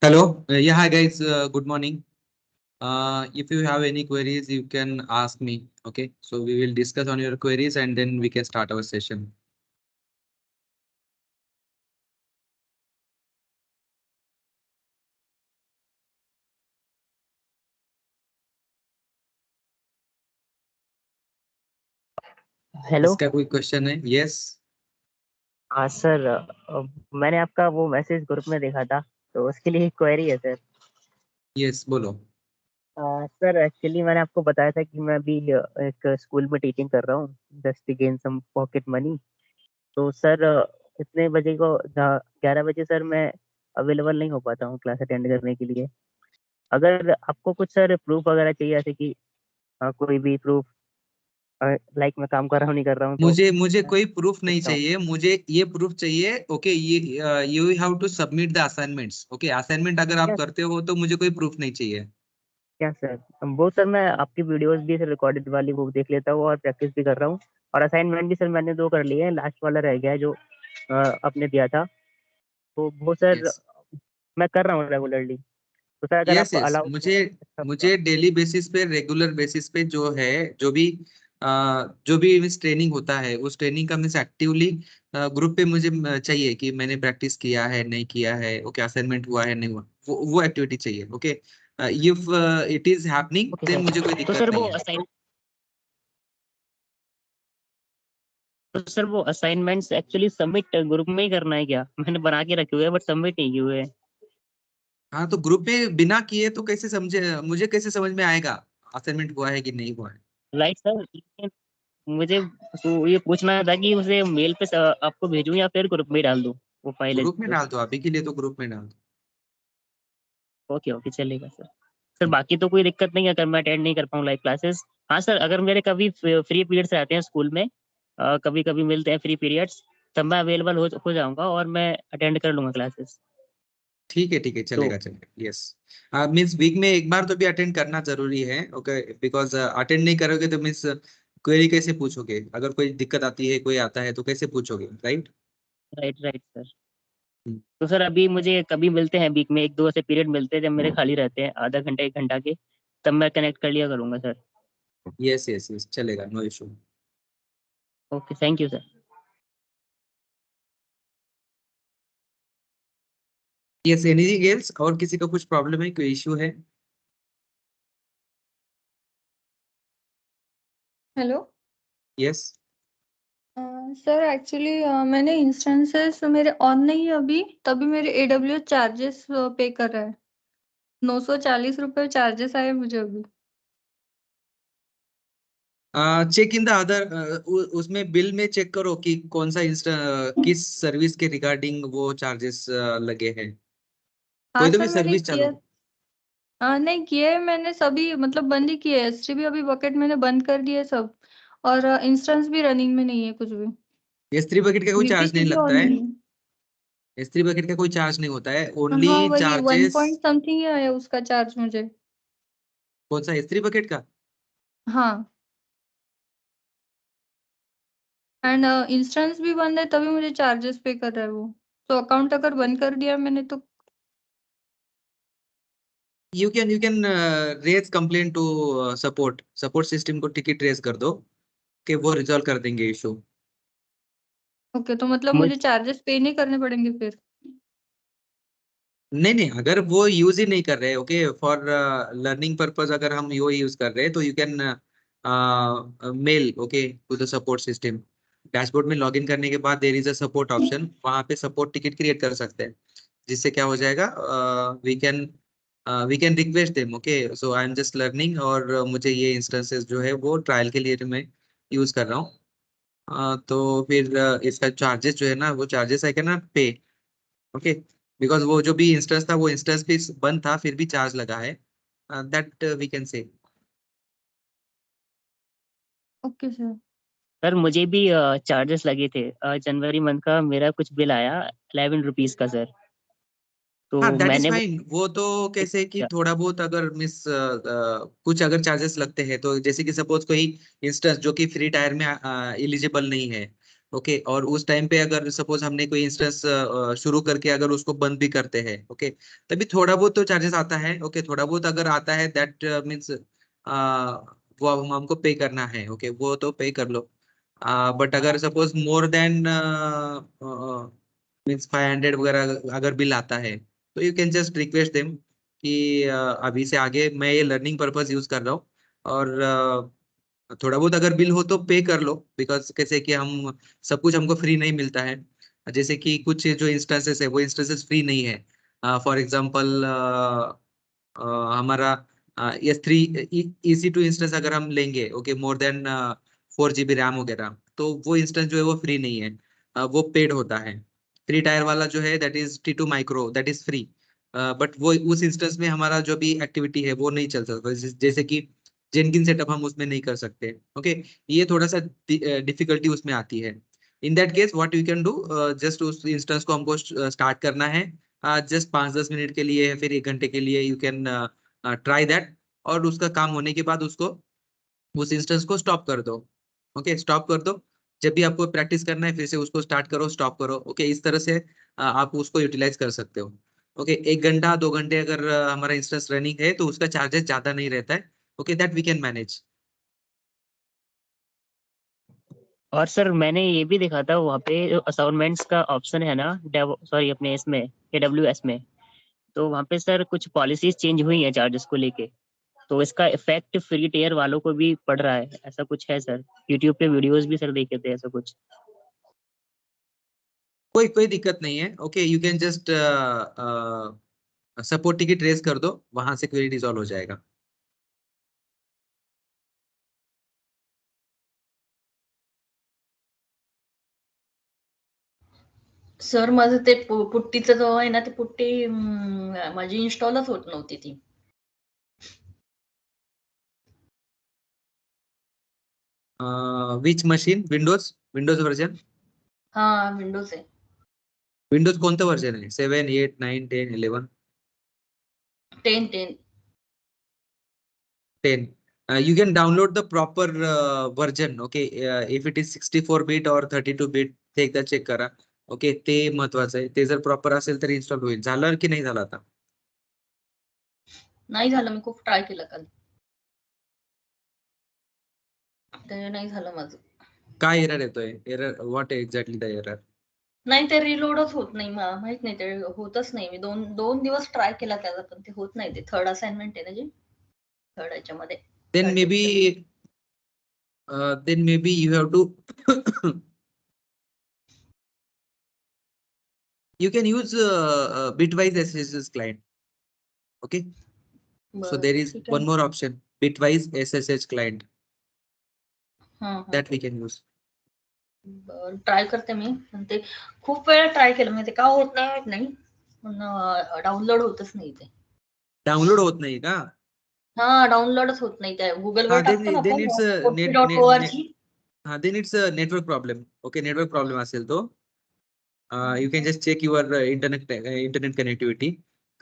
Hello. Yeah, hi guys. Good morning. If you have any queries, you can ask me. Okay. So we will discuss on your queries and then we can start our session. Hello. इसका कोई question है? Yes. हाँ sir, मैंने आपका वो message group में देखा था, तो उसके लिए एक क्वेरी है सर। Yes. बोलो. सर एक्चुअली मैंने आपको बताया था कि मैं अभी एक स्कूल में टीचिंग कर रहा हूँ, just to gain some pocket money. तो सर इतने बजे को 11 बजे सर मैं अवेलेबल नहीं हो पाता हूँ क्लास अटेंड करने के लिए। अगर आपको कुछ सर प्रूफ वगैरह चाहिए, जैसे कि कोई भी प्रूफ, लाइक मैं काम कर रहा हूँ नहीं कर रहा हूँ, तो मुझे मुझे मैं कोई प्रूफ नहीं सकता हूँ। चाहिए. मुझे ये प्रूफ चाहिए. ओके. ये you have to submit the assignments. Okay. Assignment अगर आप क्या करते हो तो मुझे कोई प्रूफ नहीं चाहिए. क्या सर? वो सर मैं आपकी वीडियोस भी सर रिकॉर्डेड वाली वो देख लेता हूँ और प्रैक्टिस भी कर रहा हूँ। और असाइनमेंट भी सर मैंने 2 कर लिए हैं, लास्ट वाला रह गया है जो आपने दिया था। तो वो सर यस. मैं कर रहा हूँ रेगुलरली। तो सर अगर यस. आप यस. अलाउ मुझे अच्छा होगा। मुझे डेली बेसिस पे, रेगुलर बेसिस पे जो है, जो भी जो भी मिस ट्रेनिंग होता है, उस ट्रेनिंग का मिस एक्टिवली ग्रुप पे मुझे चाहिए कि मैंने प्रैक्टिस किया है नहीं किया है. ओके. असाइनमेंट हुआ है नहीं हुआ, वो एक्टिविटी चाहिए. Okay. If it is happening okay then sir. मुझे कोई तो दिक्कत सर नहीं वो है. असाइन तो सर वो असाइनमेंट्स एक्चुअली सबमिट ग्रुप में ही करना है क्या? मैंने बना के रखे हुए हैं बट सबमिट नहीं किए हुए हैं। हाँ, तो ग्रुप में बिना किए तो कैसे समझे, मुझे कैसे समझ में आएगा असाइनमेंट हुआ है कि नहीं हुआ है? लाइक सर, लेकिन मुझे तो ये पूछना था कि उसे मेल पे आपको भेजूं या फिर ग्रुप में ही डाल दूं वो फाइल है ग्रुप में जो। डाल दो. अभी के लिए तो ग्रुप में डाल ओके ओके, चलेगा सर। सर दो. बाकी तो कोई दिक्कत नहीं है अगर मैं अटेंड नहीं कर पाऊँ लाइव क्लासेस। हाँ सर, अगर मेरे कभी फ्री पीरियड्स रहते हैं स्कूल में, कभी कभी मिलते हैं फ्री पीरियड्स, तब मैं अवेलेबल हो जाऊंगा और मैं अटेंड कर लूंगा क्लासेस। ठीक है, ठीक है, तो चलेगा चलेगा. यस. मीन्स वीक में एक बार तो भी अटेंड करना जरूरी है. ओके. बिकॉज अटेंड नहीं करोगे तो मीन्स क्वेरी कैसे पूछोगे? अगर कोई दिक्कत आती है, कोई आता है तो कैसे पूछोगे? राइट. Right right sir. तो सर अभी मुझे कभी मिलते हैं वीक में 1-2 ऐसे पीरियड मिलते हैं जब मेरे खाली रहते हैं आधा घंटा 1 घंटा के, तब मैं कनेक्ट कर लिया करूंगा सर। यस यस यस, चलेगा. No issue. Okay, thank you sir. Yes. Anything else? और किसी का कुछ प्रॉब्लम है, कोई इशू है? Hello yes. सर, एक्चुअली मैंने इंस्टेंसेस मेरे ऑन नहीं है अभी, तभी मेरे AWS चार्जेस पे कर रहा है। 940 रुपये चार्जेस आए मुझे अभी। Check in the other. उसमें बिल में चेक करो कि कौन सा किस सर्विस के रिगार्डिंग वो चार्जेस लगे हैं. हाँ कोई तो भी सर, मैंने सर्विस चालू. किया। नहीं किए मैंने सभी, मतलब बंद ही किए। S3 भी अभी बकेट मैंने बंद कर दिए सब। और इंस्टेंस भी रनिंग में नहीं है कुछ भी। S3 बकेट का कोई चार्ज नहीं VPC भी लगता ऑन है. नहीं है। S3 बकेट का कोई चार्ज नहीं होता है. ओनली हाँ वही 1 चार्जेस. पॉइंट समथिंग ही आया उसका चार्ज मुझे। कौन सा S3 बकेट का? हाँ। एंड इंस्टेंस भी बंद है तभी मुझे चार्जेस पे कर रहा है वो। तो अकाउंट अगर बंद कर दिया मैंने तो। You can raise complain to support system को टिकट रेज कर दो कि वो रिजॉल्व कर देंगे इशू. ओके, तो मतलब मुझ मुझे चार्जेस पे नहीं करने पड़ेंगे फिर? नहीं नहीं, अगर वो यूज ही नहीं कर रहे, ओके, फॉर लर्निंग पर्पज अगर हम यो यूज कर रहे हैं तो you can mail, okay, to the support system. Dashboard में लॉगिन करने के बाद there is a support option, वहां पे सपोर्ट टिकट क्रिएट कर सकते हैं. जिससे क्या हो जाएगा, we can request them. Okay. So I am just learning और मुझे ये इंस्टेंसेस जो है वो ट्रायल के लिए मैं यूज कर रहा हूँ. तो फिर इसका चार्जेस जो है ना, वो चार्जेस आई कैन नॉट पे. ओके. बिकॉज वो जो भी इंस्टेंस था वो इंस्टेंस भी बंद था, फिर भी चार्ज लगा है. That we can say. Okay sir. Sir मुझे भी चार्जेस लगे थे। जनवरी मंथ का मेरा कुछ बिल आया 11 रुपीज का सर। तो हाँ, दैट इज मैंने वो फाइन. वो तो कैसे कि थोड़ा बहुत अगर मिस कुछ अगर चार्जेस लगते हैं तो जैसे कि सपोज कोई इंस्टेंस जो कि फ्री टायर में एलिजिबल नहीं है, ओके, और उस टाइम पे अगर सपोज हमने कोई इंस्टेंस शुरू करके अगर उसको बंद भी करते हैं, ओके, तभी थोड़ा बहुत तो चार्जेस आता है। ओके, थोड़ा बहुत अगर आता है दैट मीन्स वो अब हमको पे करना है। ओके, वो तो पे कर लो। बट अगर सपोज मोर देन मीन्स 500 वगैरह अगर बिल आता है, तो you can just request them कि अभी से आगे मैं ये लर्निंग पर्पस यूज कर रहा हूँ, और थोड़ा बहुत अगर बिल हो तो पे कर लो, बिकॉज कैसे कि हम सब कुछ हमको फ्री नहीं मिलता है। जैसे कि कुछ जो इंस्टेंसेस है वो इंस्टेंसेस फ्री नहीं है। फॉर एग्जांपल हमारा S3 EC2 इंस्टेंस अगर हम लेंगे, okay, more than 4 GB RAM वगैरह, तो वो इंस्टेंस जो है वो फ्री नहीं है। वो पेड होता है। थ्री टायर वाला जो है that is T2 micro, that is free. But वो उस इंस्टेंस में हमारा जो भी एक्टिविटी है वो नहीं चल सकता, जैसे कि जेनकिन सेटअप हम उसमें नहीं कर सकते। ओके, ये थोड़ा सा डिफिकल्टी उसमें आती है। In that case what you can do, just उस इंस्टेंस को हमको स्टार्ट करना है, जस्ट 5-10 मिनट के लिए या फिर 1 घंटे के लिए, यू कैन ट्राई दैट, और उसका काम होने के बाद उसको उस इंस्टेंस को स्टॉप कर दो। ओके, स्टॉप कर दो। जब भी आपको प्रैक्टिस करना है फिर से उसको स्टार्ट करो, स्टॉप करो। ओके, इस तरह से आप उसको यूटिलाइज कर सकते हो। ओके, 1 घंटा 2 घंटे अगर हमारा इंस्टेंस रनिंग है तो उसका चार्जेस ज्यादा नहीं रहता है। Okay, that we can manage. और सर मैंने ये भी देखा था वहाँ पे जो असाइनमेंट्स का ऑप्शन है ना, सॉरी अपने इसमें AWS में, तो वहाँ पे सर कुछ पॉलिसीज चेंज हुई हैं चार्जेस को लेके, तो इसका इफेक्ट फ्री टियर वालों को भी पड़ रहा है, ऐसा कुछ है सर? यूट्यूब पे वीडियोस भी सर देखे थे ऐसा कुछ। कोई कोई दिक्कत नहीं है। Okay, you can just support ticket raise कर दो, वहां से क्वेरी रिजॉल्व हो जाएगा। सर माझं ते पुट्टीचं जो आहे ना, ती पुट्टी माझी इन्स्टॉलच होत नव्हती ती. विच मशीन? Windows version? हा, विंडोज आहे. विंडोज कोणतं वर्जन आहे? 7, 8, 9, 10, 11? 10. 10. You can download the proper version. Okay, if it is 64 bit or 32 bit, ते एकदा चेक करा. ओके, ते महत्वाचं आहे. ते जर प्रॉपर असेल तर इन्स्टॉल होईल. झालं की नाही झालं आता? नाही झालं, मी खूप ट्राय केलं काल. ते नाही झालं माझं. काय एरर येतोय? Error what exactly the error? नाही, ते रिलोडच होत नाही. मला माहित नाही, ते होतच नाही. मी दोन दिवस ट्राय केला त्याचा, पण ते होत नाही. ते थर्ड असाइनमेंट आहे ना, जी थर्ड याच्यामध्ये. Then maybe you have to you can use Bitwise SSH client. Okay, so there is ठीक आहे. one more option, Bitwise SSH client, that we can use. बरं, ट्राय करते मी. पण ते खूप वेळा ट्राय केलं, म्हणजे ते का होत नाही माहित नाही, पण डाउनलोड होतच नाही ते. डाउनलोड होत नाही का? हा, डाउनलोडच होत नाही. त्या गुगलवर टाकतो ना then आपण it's a .org. then it's a network problem. Okay, network problem असेल तो. You can just check your internet connectivity.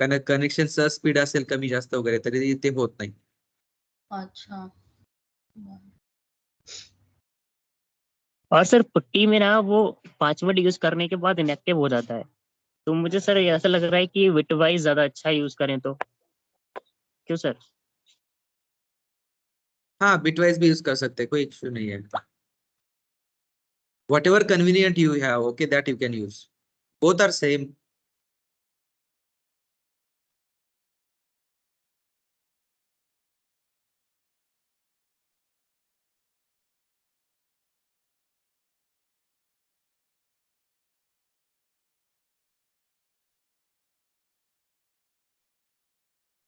कनेक्शनचा स्पीड असेल कमी जास्त वगैरे तरी ते होत नाही. अच्छा. और सर पुट्टी में ना वो 5 मिनट यूज करने के बाद इनएक्टिव हो जाता है, तो मुझे सर ऐसा लग रहा है कि बिटवाइज ज्यादा अच्छा यूज करें तो, क्यों सर? हाँ, बिटवाइज भी यूज कर सकते हैं, कोई इश्यू नहीं है. Whatever convenient you have, okay, that you can use. Both are same.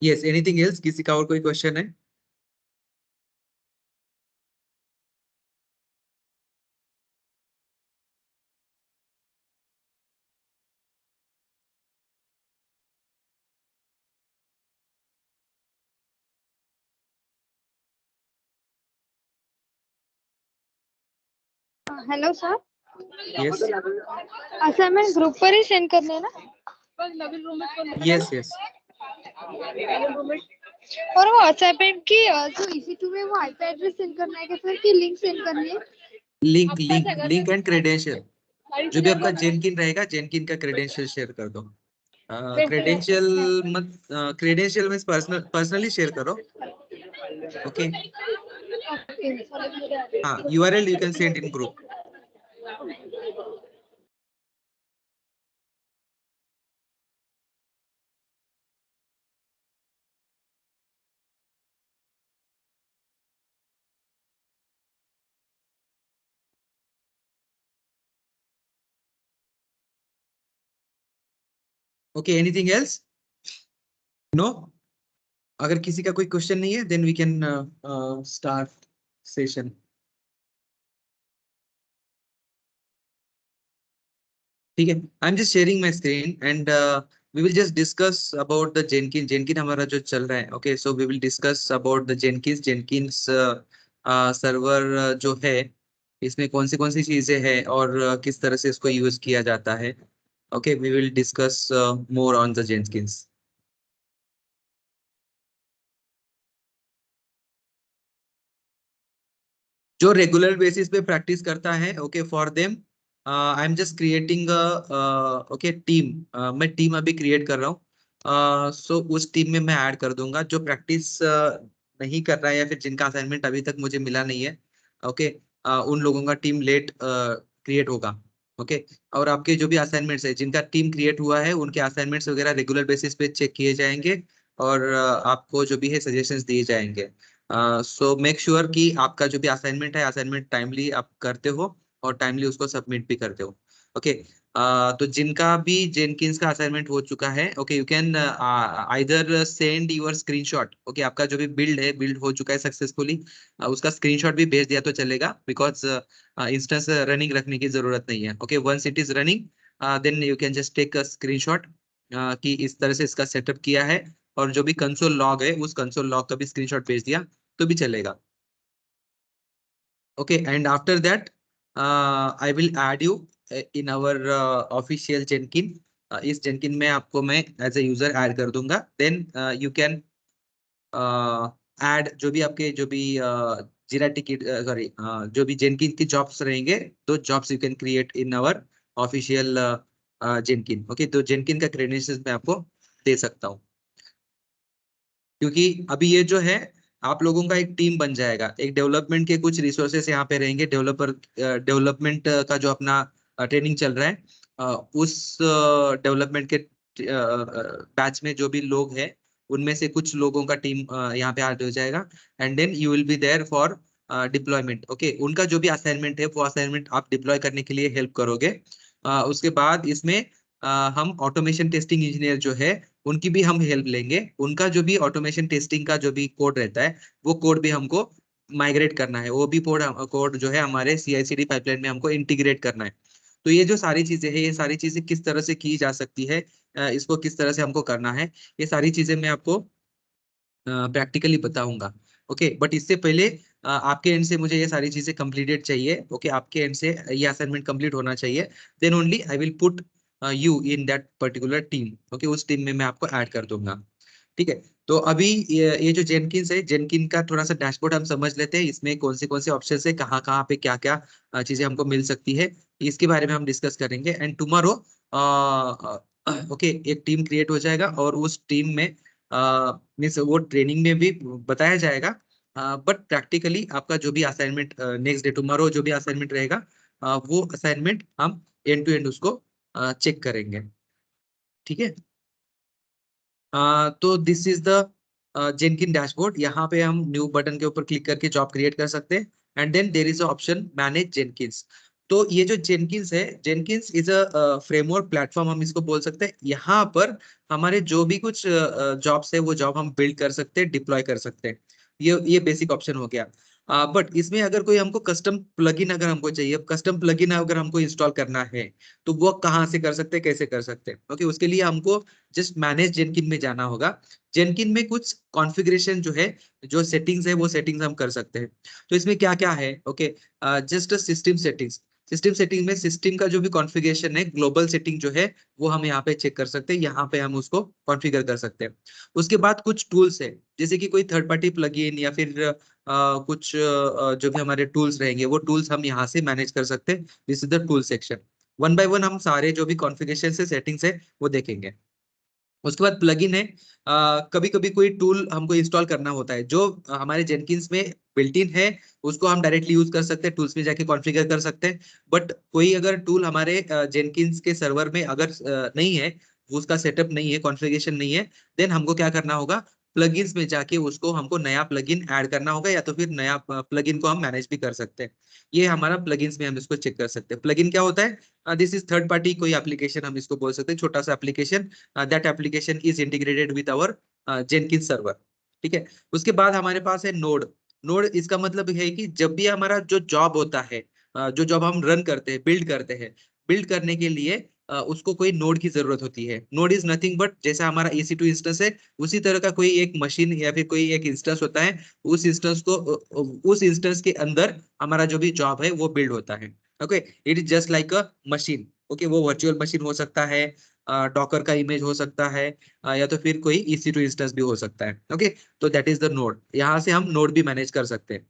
Yes, anything else? किसी का और कोई क्वेश्चन है? Hello sir, Yes, assignment group पर ही सेंड करने है ना? yes, yes. और वो असाइनमेंट की जो EC2 में वो आईपी एड्रेस सेंड करना है क्या सर, की लिंक सेंड करनी है? Link and credential. जो भी आपका जेनकिन रहेगा, जेनकिन का क्रेडेंशियल शेयर कर दो। क्रेडेंशियल मत, क्रेडेंशियल में पर्सनली शेयर करो। ओके, हाँ, URL you can send in group. Okay, anything else? No? अगर किसी का कोई क्वेश्चन नहीं है then we can start session. ठीक है, I am just sharing my screen and we will just discuss about the Jenkin. Jenkin हमारा जो चल रहा है, okay, so we will discuss about the Jenkin. Jenkins server जो है, इसमें कौन सी चीजें हैं और किस तरह से इसको यूज किया जाता है। Okay, we will discuss more on the Jenkins. जो रेगुलर बेसिस पे प्रैक्टिस करता है, okay, for them I am just creating okay team. मैं टीम अभी क्रिएट कर रहा हूँ। सो उस टीम में मैं ऐड कर दूंगा जो प्रैक्टिस नहीं कर रहा है या फिर जिनका असाइनमेंट अभी तक मुझे मिला नहीं है। ओके, उन लोगों का टीम लेट क्रिएट होगा। ओके, और आपके जो भी असाइनमेंट्स है, जिनका टीम क्रिएट हुआ है, उनके असाइनमेंट्स वगैरह रेगुलर बेसिस पे चेक किए जाएंगे और आपको जो भी है सजेशंस दिए जाएंगे। सो मेक श्योर कि आपका जो भी असाइनमेंट है, असाइनमेंट टाइमली आप करते हो और टाइमली उसको सबमिट भी करते हो। ओके, तो जिनका भी जेनकिंस का असाइनमेंट हो चुका है, okay, you can either send your screenshot. Okay, आपका जो भी बिल्ड है, बिल्ड हो चुका है सक्सेसफुली, उसका स्क्रीनशॉट भी भेज दिया तो चलेगा, बिकॉज इंस्टेंस रनिंग रखने की जरूरत नहीं है। Okay, once it is running then you can just take a screenshot कि इस तरह से इसका सेटअप किया है, और जो भी कंसोल लॉग है उस कंसोल लॉग का भी स्क्रीनशॉट भेज दिया तो भी चलेगा। Okay, and after that I will add you in our official Jenkin. इस जेनकिन में आपको मैं एज ए यूजर ऐड कर दूंगा। देन यू कैन ऐड जो भी आपके जो भी जीरा टिकट, सॉरी, जो भी जेनकिन की जॉब्स रहेंगे, तो jobs you can create in our official Jenkin. Okay, तो जेनकिन का क्रेडेंशियल्स मैं आपको दे सकता हूँ, क्योंकि अभी ये जो है आप लोगों का एक टीम बन जाएगा। एक डेवलपमेंट के कुछ रिसोर्सेस यहाँ पे रहेंगे। डेवलपमेंट का जो अपना ट्रेनिंग चल रहा है, उस डेवलपमेंट के बैच में जो भी लोग हैं, उनमें से कुछ लोगों का टीम यहाँ पे ऐड हो जाएगा। And then you will be there for deployment. Okay, उनका जो भी असाइनमेंट है, वो असाइनमेंट आप डिप्लॉय करने के लिए हेल्प करोगे। उसके बाद इसमें हम ऑटोमेशन टेस्टिंग इंजीनियर जो है, उनकी भी हम हेल्प लेंगे। उनका जो भी ऑटोमेशन टेस्टिंग का जो भी कोड रहता है, वो कोड भी हमको माइग्रेट करना है। वो भी कोड जो है हमारे CI/CD पाइपलाइन में हमको इंटीग्रेट करना है। तो ये जो सारी चीजें हैं, ये सारी चीजें किस तरह से की जा सकती है, इसको किस तरह से हमको करना है, ये सारी चीजें मैं आपको प्रैक्टिकली बताऊंगा। ओके, बट इससे पहले आपके एंड से मुझे ये सारी चीजें कंप्लीटेड चाहिए। ओके, आपके एंड से ये असाइनमेंट कंप्लीट होना चाहिए। Then only I will put you in that particular team. Okay, उस टीम में मैं आपको ऐड कर दूंगा। ठीक है, तो अभी ये जो जेनकिन्स है, जेनकिन का थोड़ा सा डैशबोर्ड हम समझ लेते हैं। इसमें कौन से ऑप्शन है, कहाँ कहाँ पे क्या क्या चीजें हमको मिल सकती है, इसके बारे में हम डिस्कस करेंगे। एंड टुमारो ओके, एक टीम क्रिएट हो जाएगा और उस टीम में मीन्स वो ट्रेनिंग में भी बताया जाएगा, बट प्रैक्टिकली आपका जो भी असाइनमेंट नेक्स्ट डे टुमारो जो भी असाइनमेंट रहेगा, वो असाइनमेंट हम एंड टू एंड उसको चेक करेंगे। ठीक है, तो दिस इज द जेनकिन डैशबोर्ड। यहाँ पे हम न्यू बटन के ऊपर क्लिक करके जॉब क्रिएट कर सकते हैं। And then there is option manage Jenkins. तो ये जो जेनकिन्स है, Jenkins is a framework platform, हम इसको बोल सकते हैं। यहाँ पर हमारे जो भी कुछ जॉब्स है, वो जॉब हम बिल्ड कर सकते हैं, डिप्लॉय कर सकते हैं। ये बेसिक ऑप्शन हो गया। बट इसमें अगर कोई हमको कस्टम प्लगइन अगर हमको चाहिए, कस्टम प्लगइन अगर हमको इंस्टॉल करना है, तो वो कहाँ से कर सकते हैं, कैसे कर सकते हैं? ओके, उसके लिए हमको जस्ट मैनेज जेनकिन में जाना होगा। जेनकिन में कुछ कॉन्फ़िगरेशन जो है, जो सेटिंग्स है, वो सेटिंग्स हम कर सकते हैं। तो इसमें क्या क्या है? Okay, just system settings. System setting में सिस्टम का जो भी कॉन्फ़िगरेशन है, ग्लोबल सेटिंग जो है वो हम यहाँ पे चेक कर सकते हैं, यहाँ पे हम उसको कॉन्फ़िगर कर सकते हैं। उसके बाद कुछ टूल्स है, जैसे कि कोई थर्ड पार्टी प्लगइन या फिर कुछ जो भी हमारे टूल्स रहेंगे वो टूल्स हम यहाँ से मैनेज कर सकते हैं। This is the tool section. One by one हम सारे जो भी कॉन्फ़िगरेशन से सेटिंग्स है वो देखेंगे। उसके बाद प्लगइन है, कभी कभी कोई टूल हमको इंस्टॉल करना होता है जो हमारे जेनकिंस में बिल्ट इन है, उसको हम डायरेक्टली यूज कर सकते हैं, टूल्स में जाके कॉन्फ़िगर कर सकते हैं। बट कोई अगर टूल हमारे जेनकिंस के सर्वर में अगर नहीं है, उसका सेटअप नहीं है, कॉन्फ़िगरेशन नहीं है, देन हमको क्या करना होगा, प्लगइन्स में जाके उसको हमको नया प्लगइन ऐड करना होगा, या तो फिर नया प्लगइन को हम मैनेज भी कर सकते हैं। ये हमारा प्लगइन्स में हम इसको चेक कर सकते हैं। प्लगइन क्या होता है, दिस इज थर्ड पार्टी कोई एप्लीकेशन हम इसको बोल सकते हैं, छोटा सा application, that application is integrated with our Jenkins server. ठीक है। उसके बाद हमारे पास है नोड। नोड इसका मतलब है कि जब भी हमारा जो जॉब होता है, जो जॉब हम रन करते हैं, बिल्ड करते हैं, बिल्ड करने के लिए उसको कोई नोड की जरूरत होती है। नोड इज नथिंग बट जैसा हमारा EC2 इंस्टेंस है, उसी तरह का कोई एक मशीन या फिर कोई एक इंस्टेंस होता है। उस इंस्टेंस को उस इंस्टेंस के अंदर हमारा जो भी जॉब है वो बिल्ड होता है। Okay, it is just like a machine. Okay, वो वर्चुअल मशीन हो सकता है, डॉकर का इमेज हो सकता है, या तो फिर कोई EC2 इंस्टेंस भी हो सकता है। ओके, तो दैट इज द नोड। यहाँ से हम नोड भी मैनेज कर सकते हैं।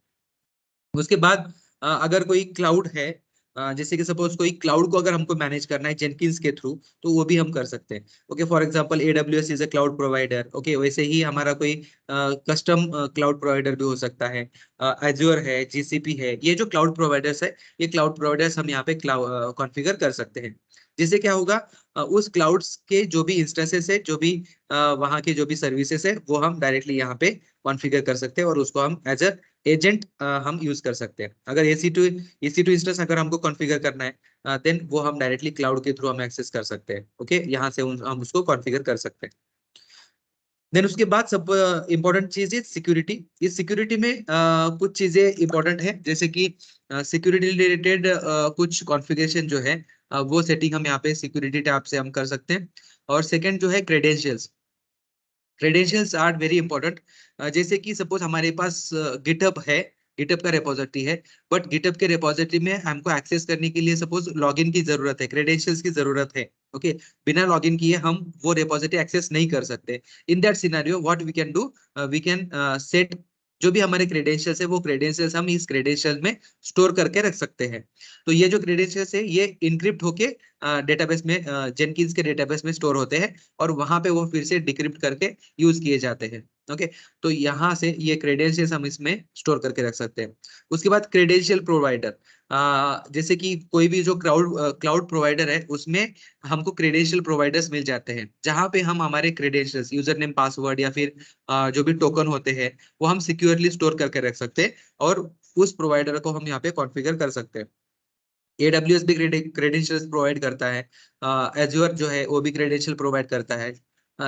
उसके बाद अगर कोई क्लाउड है, जैसे कि सपोज कोई क्लाउड को अगर हमको मैनेज करना है जेनकिंस के थ्रू, तो वो भी हम कर सकते हैं। Okay, for example AWS is a cloud provider. Okay, वैसे ही हमारा कोई कस्टम क्लाउड प्रोवाइडर भी हो सकता है, एज्योर है, GCP है। ये जो क्लाउड प्रोवाइडर्स है, ये क्लाउड प्रोवाइडर्स हम यहाँ पे कॉन्फ़िगर कर सकते हैं। जिससे क्या होगा, उस क्लाउड्स के जो भी इंस्टेंसेस है, जो भी वहाँ के जो भी सर्विसेज है, वो हम डायरेक्टली यहाँ पे कॉन्फ़िगर कर सकते हैं और उसको हम एज अ एजेंट हम यूज कर सकते हैं। अगर EC2 इंस्टेंस अगर हमको कॉन्फ़िगर करना है, देन वो हम डायरेक्टली क्लाउड के थ्रू हम एक्सेस कर सकते हैं। ओके, यहाँ से हम उसको कॉन्फ़िगर कर सकते हैं। देन उसके बाद सब इंपॉर्टेंट चीज है सिक्योरिटी। इस सिक्योरिटी में कुछ चीजें इंपॉर्टेंट है, जैसे कि सिक्योरिटी रिलेटेड कुछ कॉन्फ़िगरेशन जो है, वो सेटिंग हम यहाँ पे सिक्योरिटी टैब से हम कर सकते हैं। और सेकंड जो है credentials. Credentials are very important. जैसे कि सपोज हमारे पास गिटहब है, गिटहब का रिपोजिटरी है, बट गिटहब के रिपोजिटरी में हमको एक्सेस करने के लिए सपोज लॉगिन की जरूरत है, क्रेडेंशियल्स की जरूरत है। ओके, बिना लॉगिन किए हम वो रिपोजिटरी एक्सेस नहीं कर सकते। In that scenario what we can do, we can set जो भी हमारे क्रेडेंशियल्स है, वो क्रेडेंशियल्स हम इस क्रेडेंशियल में स्टोर करके रख सकते हैं। तो ये जो क्रेडेंशियल्स है, ये इनक्रिप्ट होके डेटाबेस में, जेनकिंस के डेटाबेस में स्टोर होते हैं, और वहां पे वो फिर से डिक्रिप्ट करके यूज किए जाते हैं। ओके, तो यहाँ से ये क्रेडेंशियल्स हम इसमें स्टोर करके रख सकते हैं। उसके बाद क्रेडेंशियल प्रोवाइडर, जैसे कि कोई भी जो क्लाउड प्रोवाइडर है, उसमें हमको क्रेडेंशियल प्रोवाइडर्स मिल जाते हैं, जहाँ पे हम हमारे क्रेडेंशियल्स, यूजर नेम, पासवर्ड या फिर जो भी टोकन होते हैं, वो हम सिक्योरली स्टोर करके रख सकते हैं, और उस प्रोवाइडर को हम यहाँ पे कॉन्फ़िगर कर सकते हैं। AWS भी क्रेडेंशियल्स प्रोवाइड करता है, एज्योर जो है वो भी क्रेडेंशियल प्रोवाइड करता है,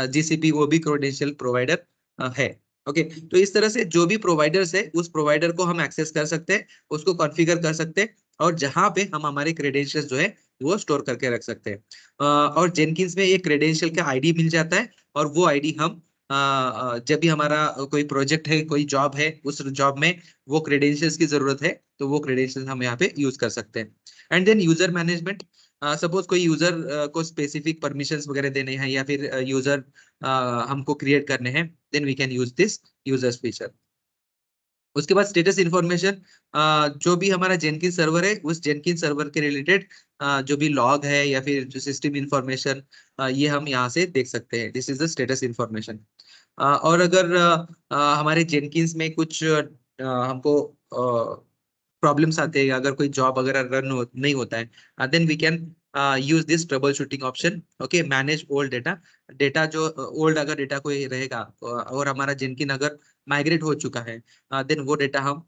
GCP वो भी क्रेडेंशियल प्रोवाइडर है। ओके, तो इस तरह से जो भी प्रोवाइडर्स है, उस प्रोवाइडर को हम एक्सेस कर सकते हैं, उसको कॉन्फ़िगर कर सकते हैं, और जहां पे हम हमारे क्रेडेंशियल्स जो है वो स्टोर करके रख सकते हैं। और जेनकिंस में एक क्रेडेंशियल का ID मिल जाता है, और वो ID हम जब भी हमारा कोई प्रोजेक्ट है, कोई जॉब है, उस जॉब में वो क्रेडेंशियल्स की जरूरत है, तो वो क्रेडेंशियल्स हम यहाँ पे यूज कर सकते हैं। And then user management, suppose कोई यूजर को स्पेसिफिक परमिशंस वगैरह देने हैं, या फिर यूजर हमको क्रिएट करने हैं, then we can use this users feature. उसके बाद स्टेटस इंफॉर्मेशन, जो भी हमारा जेनकिन सर्वर है, उस जेनकिन सर्वर के रिलेटेड जो भी लॉग है या फिर जो सिस्टम इंफॉर्मेशन, ये हम यहाँ से देख सकते हैं। This is the status information. और अगर हमारे जेनकिंस में कुछ हमको प्रॉब्लम्स आते हैं, अगर कोई जॉब वगैरह नहीं होता है, then we can use this troubleshooting option. Okay, manage old data. Data जो ओल्ड अगर डेटा कोई रहेगा, और हमारा जेनकिन अगर माइग्रेट हो चुका है, देन वो डेटा हम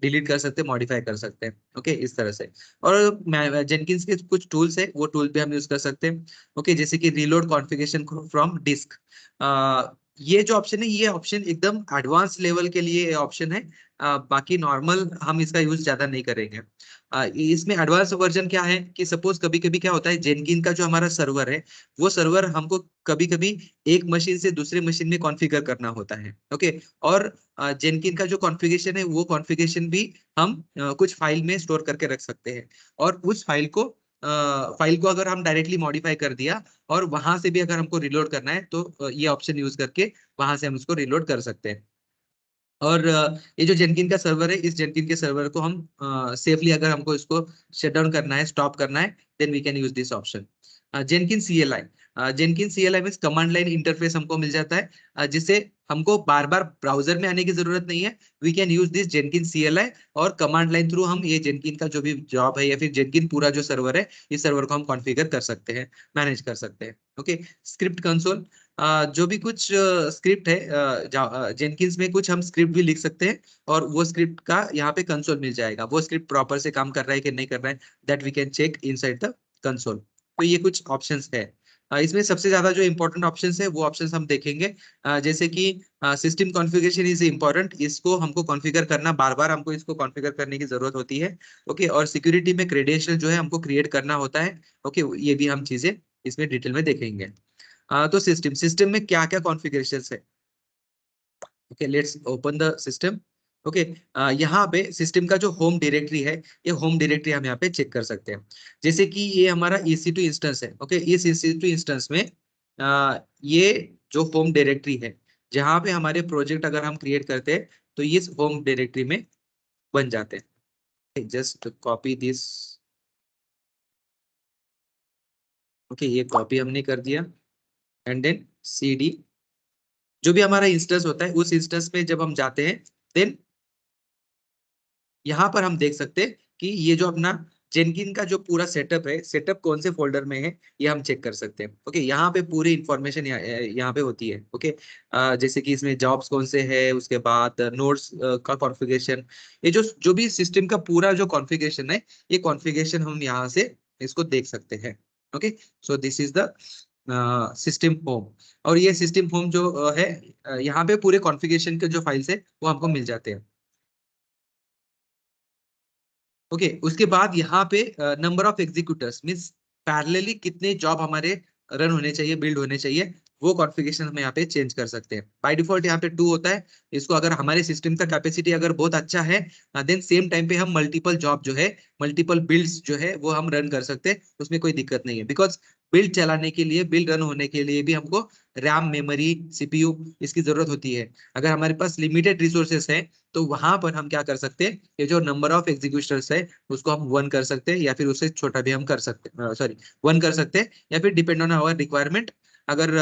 डिलीट कर सकते हैं, मॉडिफाई कर सकते हैं। ओके, इस तरह से। और जेनकिंस के कुछ टूल्स है, वो टूल भी हम यूज कर सकते हैं। ओके, जैसे कि रीलोड कॉन्फ़िगरेशन फ्रॉम डिस्क। ये जो ऑप्शन है ये ऑप्शन एकदम एडवांस लेवल के लिए ऑप्शन है। बाकी नॉर्मल हम इसका यूज ज्यादा नहीं करेंगे। इसमें एडवांस वर्जन क्या है कि सपोज कभी कभी क्या होता है, जेनकिन का जो हमारा सर्वर है वो सर्वर हमको कभी कभी एक मशीन से दूसरे मशीन में कॉन्फ़िगर करना होता है। ओके, और जेनकिन का जो कॉन्फ़िगरेशन है वो कॉन्फ़िगरेशन भी हम कुछ फाइल में स्टोर करके रख सकते हैं, और उस फाइल को अगर हम डायरेक्टली मॉडिफाई कर दिया और वहां से भी अगर हमको रिलोड करना है तो ये ऑप्शन यूज करके वहां से हम उसको रिलोड कर सकते हैं। और ये जो जेनकिन का सर्वर है, इस जेनकिन के सर्वर को हम सेफली अगर हमको इसको शट डाउन करना है, स्टॉप करना है, then we can use this option. Jenkin CLI, Jenkin CLI means command line interface हमको मिल जाता है, जिससे हमको बार बार ब्राउजर में आने की जरूरत नहीं है। We can use this Jenkin CLI, और कमांड लाइन थ्रू हम ये जेनकिन का जो भी जॉब है या फिर जेनकिन पूरा जो सर्वर है, इस सर्वर को हम कॉन्फ़िगर कर सकते हैं, मैनेज कर सकते हैं। ओके, स्क्रिप्ट कंसोल, जो भी कुछ स्क्रिप्ट है जेनकिंस में, कुछ हम स्क्रिप्ट भी लिख सकते हैं और वो स्क्रिप्ट का यहाँ पे कंसोल मिल जाएगा। वो स्क्रिप्ट प्रॉपर से काम कर रहा है कि नहीं कर रहा है, that we can check inside the console. तो ये कुछ ऑप्शंस है। इसमें सबसे ज्यादा जो इंपॉर्टेंट ऑप्शंस है वो ऑप्शंस हम देखेंगे, जैसे कि सिस्टम कॉन्फ़िगरेशन इज इम्पोर्टेंट। इसको हमको कॉन्फ़िगर करना, बार बार हमको इसको कॉन्फ़िगर करने की जरूरत होती है। ओके, और सिक्योरिटी में क्रेडेंशियल जो है हमको क्रिएट करना होता है। ओके, ये भी हम चीजें इसमें डिटेल में देखेंगे। तो सिस्टम में क्या क्या कॉन्फ़िगरेशंस है। Okay, let's open the system. Okay, यहाँ पे सिस्टम का जो होम डायरेक्टरी है, ये होम डायरेक्टरी हम यहाँ पे चेक कर सकते हैं। जैसे कि ये हमारा EC2 इंस्टेंस है। ओके, इस EC2 इंस्टेंस में ये जो होम डायरेक्टरी है, जहाँ पे हमारे प्रोजेक्ट अगर हम क्रिएट करते हैं तो इस होम डायरेक्टरी में बन जाते हैं। Just copy this. ओके, ये कॉपी हमने कर दिया, एंड देन CD, जो भी हमारा इंस्टेंस होता है उस इंस्टेंस में जब हम जाते हैं, देन यहाँ पर हम देख सकते हैं कि ये जो अपना जेनकिन का जो पूरा सेटअप है, सेटअप कौन से फोल्डर में है ये हम चेक कर सकते हैं। ओके, यहाँ पे पूरी इंफॉर्मेशन यहाँ पे होती है। ओके, जैसे कि इसमें जॉब्स कौन से है, उसके बाद नोड्स का कॉन्फ़िगरेशन, ये जो जो भी सिस्टम का पूरा जो कॉन्फ़िगरेशन है, ये कॉन्फ़िगरेशन हम यहाँ से इसको देख सकते हैं। Okay, so this is the system home. और ये सिस्टम होम जो है, यहाँ पे पूरे कॉन्फ़िगरेशन के जो फाइल्स है वो हमको मिल जाते हैं। ओके, उसके बाद यहाँ पे number of executors means parallelly कितने जॉब हमारे रन होने चाहिए, बिल्ड होने चाहिए, वो कॉन्फ़िगरेशन हम यहाँ पे चेंज कर सकते हैं। बाय डिफॉल्ट यहाँ पे 2 होता है। इसको अगर हमारे सिस्टम का कैपेसिटी अगर बहुत अच्छा है, देन सेम टाइम पे हम मल्टीपल जॉब जो है, मल्टीपल बिल्ड्स जो है वो हम रन कर सकते हैं, उसमें कोई दिक्कत नहीं है। बिकॉज बिल्ड चलाने के लिए, बिल्ड रन होने के लिए भी हमको रैम, मेमोरी, CPU इसकी जरूरत होती है। अगर हमारे पास लिमिटेड रिसोर्सेस है तो वहां पर हम क्या कर सकते हैं, ये जो नंबर ऑफ एग्जीक्यूटर्स है उसको हम 1 कर सकते हैं, या फिर उससे छोटा भी हम कर सकते हैं, सॉरी 1 कर सकते हैं, या फिर डिपेंड ऑन आवर रिक्वायरमेंट। अगर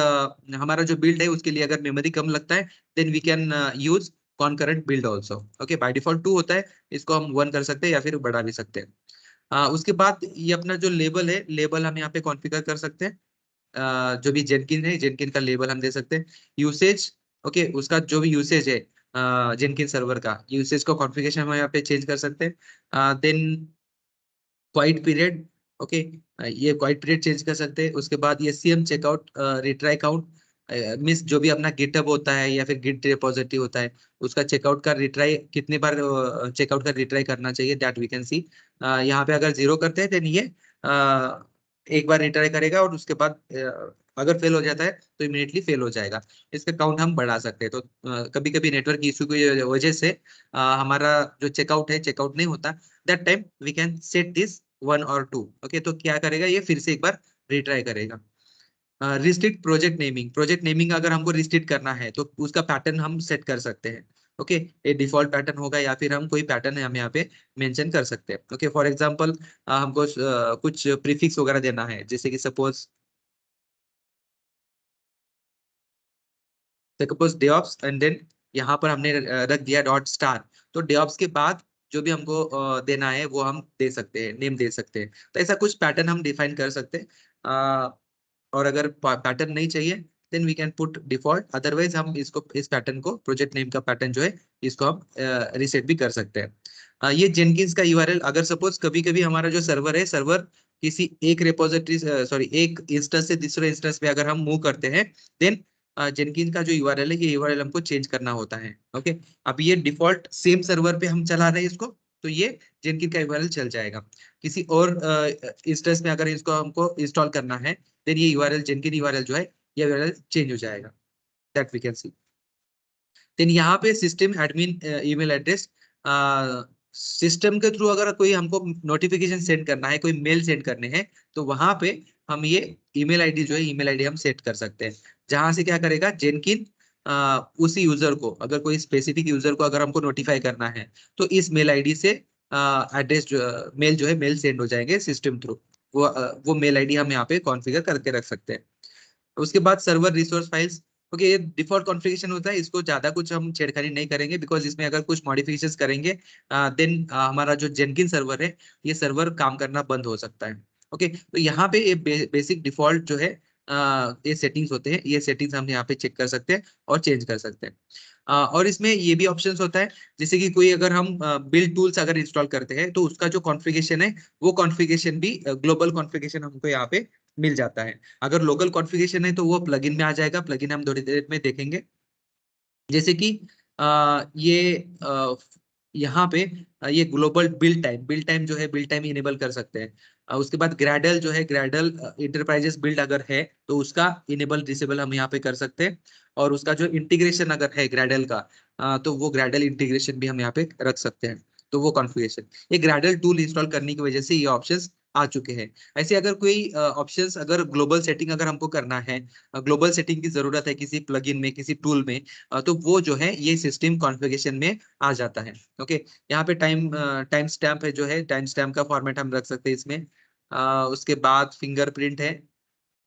हमारा जो बिल्ड है उसके लिए अगर मेमोरी कम लगता है, then we can use concurrent build also. Okay, by default 2 होता है, इसको हम 1 कर सकते हैं या फिर बढ़ा भी सकते हैं। उसके बाद ये अपना जो लेबल है, लेबल हम यहाँ पे कॉन्फ़िगर कर सकते हैं। जो भी जेनकिन है, जेनकिन का लेबल हम दे सकते हैं। यूसेज, ओके, उसका जो भी यूसेज है जेनकिन सर्वर का, यूसेज का कॉन्फ़िगरेशन हम यहाँ पे चेंज कर सकते हैं। देन क्वाइट पीरियड, ओके, ये क्वाइट पीरियड चेंज कर सकते हैं। उसके बाद ये CM checkout retry count, means जो भी अपना गिटहब होता है या फिर गिट रिपोजिटरी होता है, उसका चेकआउट का रिट्राई कितने बार चेकआउट का रिट्राई करना चाहिए, दैट वी कैन सी। यहाँ पे अगर 0 करते हैं देन ये एक बार रिट्राई करेगा, और उसके बाद अगर फेल हो जाता है तो इमीडिएटली फेल हो जाएगा। इसका काउंट हम बढ़ा सकते हैं। तो कभी कभी नेटवर्क इशू की वजह से हमारा जो चेकआउट है, चेकआउट नहीं होता, that time we can set this 1 और 2। ओके, तो क्या करेगा, ये फिर से एक बार रिट्राई करेगा। Restrict project naming, project naming अगर हमको रिस्ट्रिक्ट करना है तो उसका पैटर्न हम सेट कर सकते हैं। ओके, ये डिफॉल्ट पैटर्न होगा या फिर हम कोई पैटर्न हम यहाँ पे मेंशन कर सकते हैं। ओके, फॉर एग्जांपल हमको कुछ प्रीफिक्स वगैरह देना है, जैसे कि सपोज डेऑप्स, एंड देन यहाँ पर हमने रख दिया .स्टार। तो डेऑप्स के बाद जो भी हमको देना है वो हम दे सकते हैं, नेम दे सकते हैं। तो ऐसा कुछ पैटर्न हम डिफाइन कर सकते हैं। और अगर पैटर्न नहीं चाहिए then we can put default, otherwise हम इसको, इस पैटर्न को, प्रोजेक्ट नेम का पैटर्न जो है, इसको हम रीसेट भी कर सकते हैं। ये जेनकिंस का URL, अगर सपोज कभी कभी हमारा जो सर्वर है, सर्वर किसी एक रिपोजिटरी, सॉरी एक इंस्टेंस से दूसरे इंस्टेंस पे अगर हम मूव करते हैं, देन जेनकिन का जो यूआरएल है, ये यूआरएल हमको चेंज करना होता है। ओके, अब ये डिफॉल्ट सेम सर्वर पे हम चला रहे हैं इसको, तो ये जेनकिन का यूआरएल चल जाएगा। किसी और इंस्टेंस में अगर इसको हमको इंस्टॉल करना है, देन ये यूआरएल जेनकिन यूआरएल जो है ये यूआरएल चेंज हो जाएगा, that we can see. Then यहाँ पे system admin email address, system के थ्रू अगर कोई हमको नोटिफिकेशन सेंड करना है, कोई मेल सेंड करने हैं, तो वहां पे हम ये ईमेल आईडी जो है, ईमेल आईडी हम सेट कर सकते हैं, जहां से क्या करेगा जेनकिन उसी यूजर को, अगर कोई स्पेसिफिक यूजर को अगर हमको नोटिफाई करना है, तो इस मेल आईडी से एड्रेस मेल जो है मेल सेंड हो जाएंगे सिस्टम थ्रू। वो मेल आईडी हम यहाँ पे कॉन्फ़िगर करके रख सकते हैं। उसके बाद सर्वर रिसोर्स फाइल्स, ओके, ये डिफॉल्ट कॉन्फ़िगरेशन होता है, इसको ज्यादा कुछ हम छेड़खानी नहीं करेंगे, बिकॉज इसमें अगर कुछ मॉडिफिकेशंस करेंगे देन हमारा जो जेनकिन सर्वर है, ये सर्वर काम करना बंद हो सकता है। ओके, तो यहाँ पे ये बेसिक डिफॉल्ट जो है ये सेटिंग्स होते हैं, ये सेटिंग्स हम यहाँ पे चेक कर सकते हैं और चेंज कर सकते हैं। और इसमें ये भी ऑप्शंस होता है, जैसे कि कोई अगर हम बिल्ड टूल्स अगर इंस्टॉल करते हैं, तो उसका जो कॉन्फ़िगरेशन है, वो कॉन्फ़िगरेशन भी ग्लोबल कॉन्फ़िगरेशन हमको यहाँ पे मिल जाता है। अगर लोकल कॉन्फ़िगरेशन है तो वो प्लगइन में आ जाएगा, प्लगइन हम थोड़ी देर में देखेंगे। जैसे कि ये यहाँ पे ये ग्लोबल बिल्ड टाइम जो है, बिल्ड टाइम इनेबल कर सकते हैं। उसके बाद ग्रेडल जो है, ग्रेडल इंटरप्राइजेस बिल्ड अगर है तो उसका इनेबल डिसेबल हम यहाँ पे कर सकते हैं। और उसका जो इंटीग्रेशन अगर है ग्रेडल का, तो वो ग्रेडल इंटीग्रेशन भी हम यहाँ पे रख सकते हैं। तो वो कॉन्फ़िगरेशन, ये ग्रेडल टूल इंस्टॉल करने की वजह से ये ऑप्शंस आ चुके हैं। ऐसे अगर कोई ऑप्शंस, अगर ग्लोबल सेटिंग अगर हमको करना है, ग्लोबल सेटिंग की जरूरत है किसी प्लगइन में, किसी टूल में, तो वो जो है ये सिस्टम कॉन्फ़िगरेशन में आ जाता है। ओके, यहाँ पे टाइम स्टैम्प है जो है, टाइम स्टैम्प का फॉर्मेट हम रख सकते हैं इसमें। उसके बाद फिंगरप्रिंट है,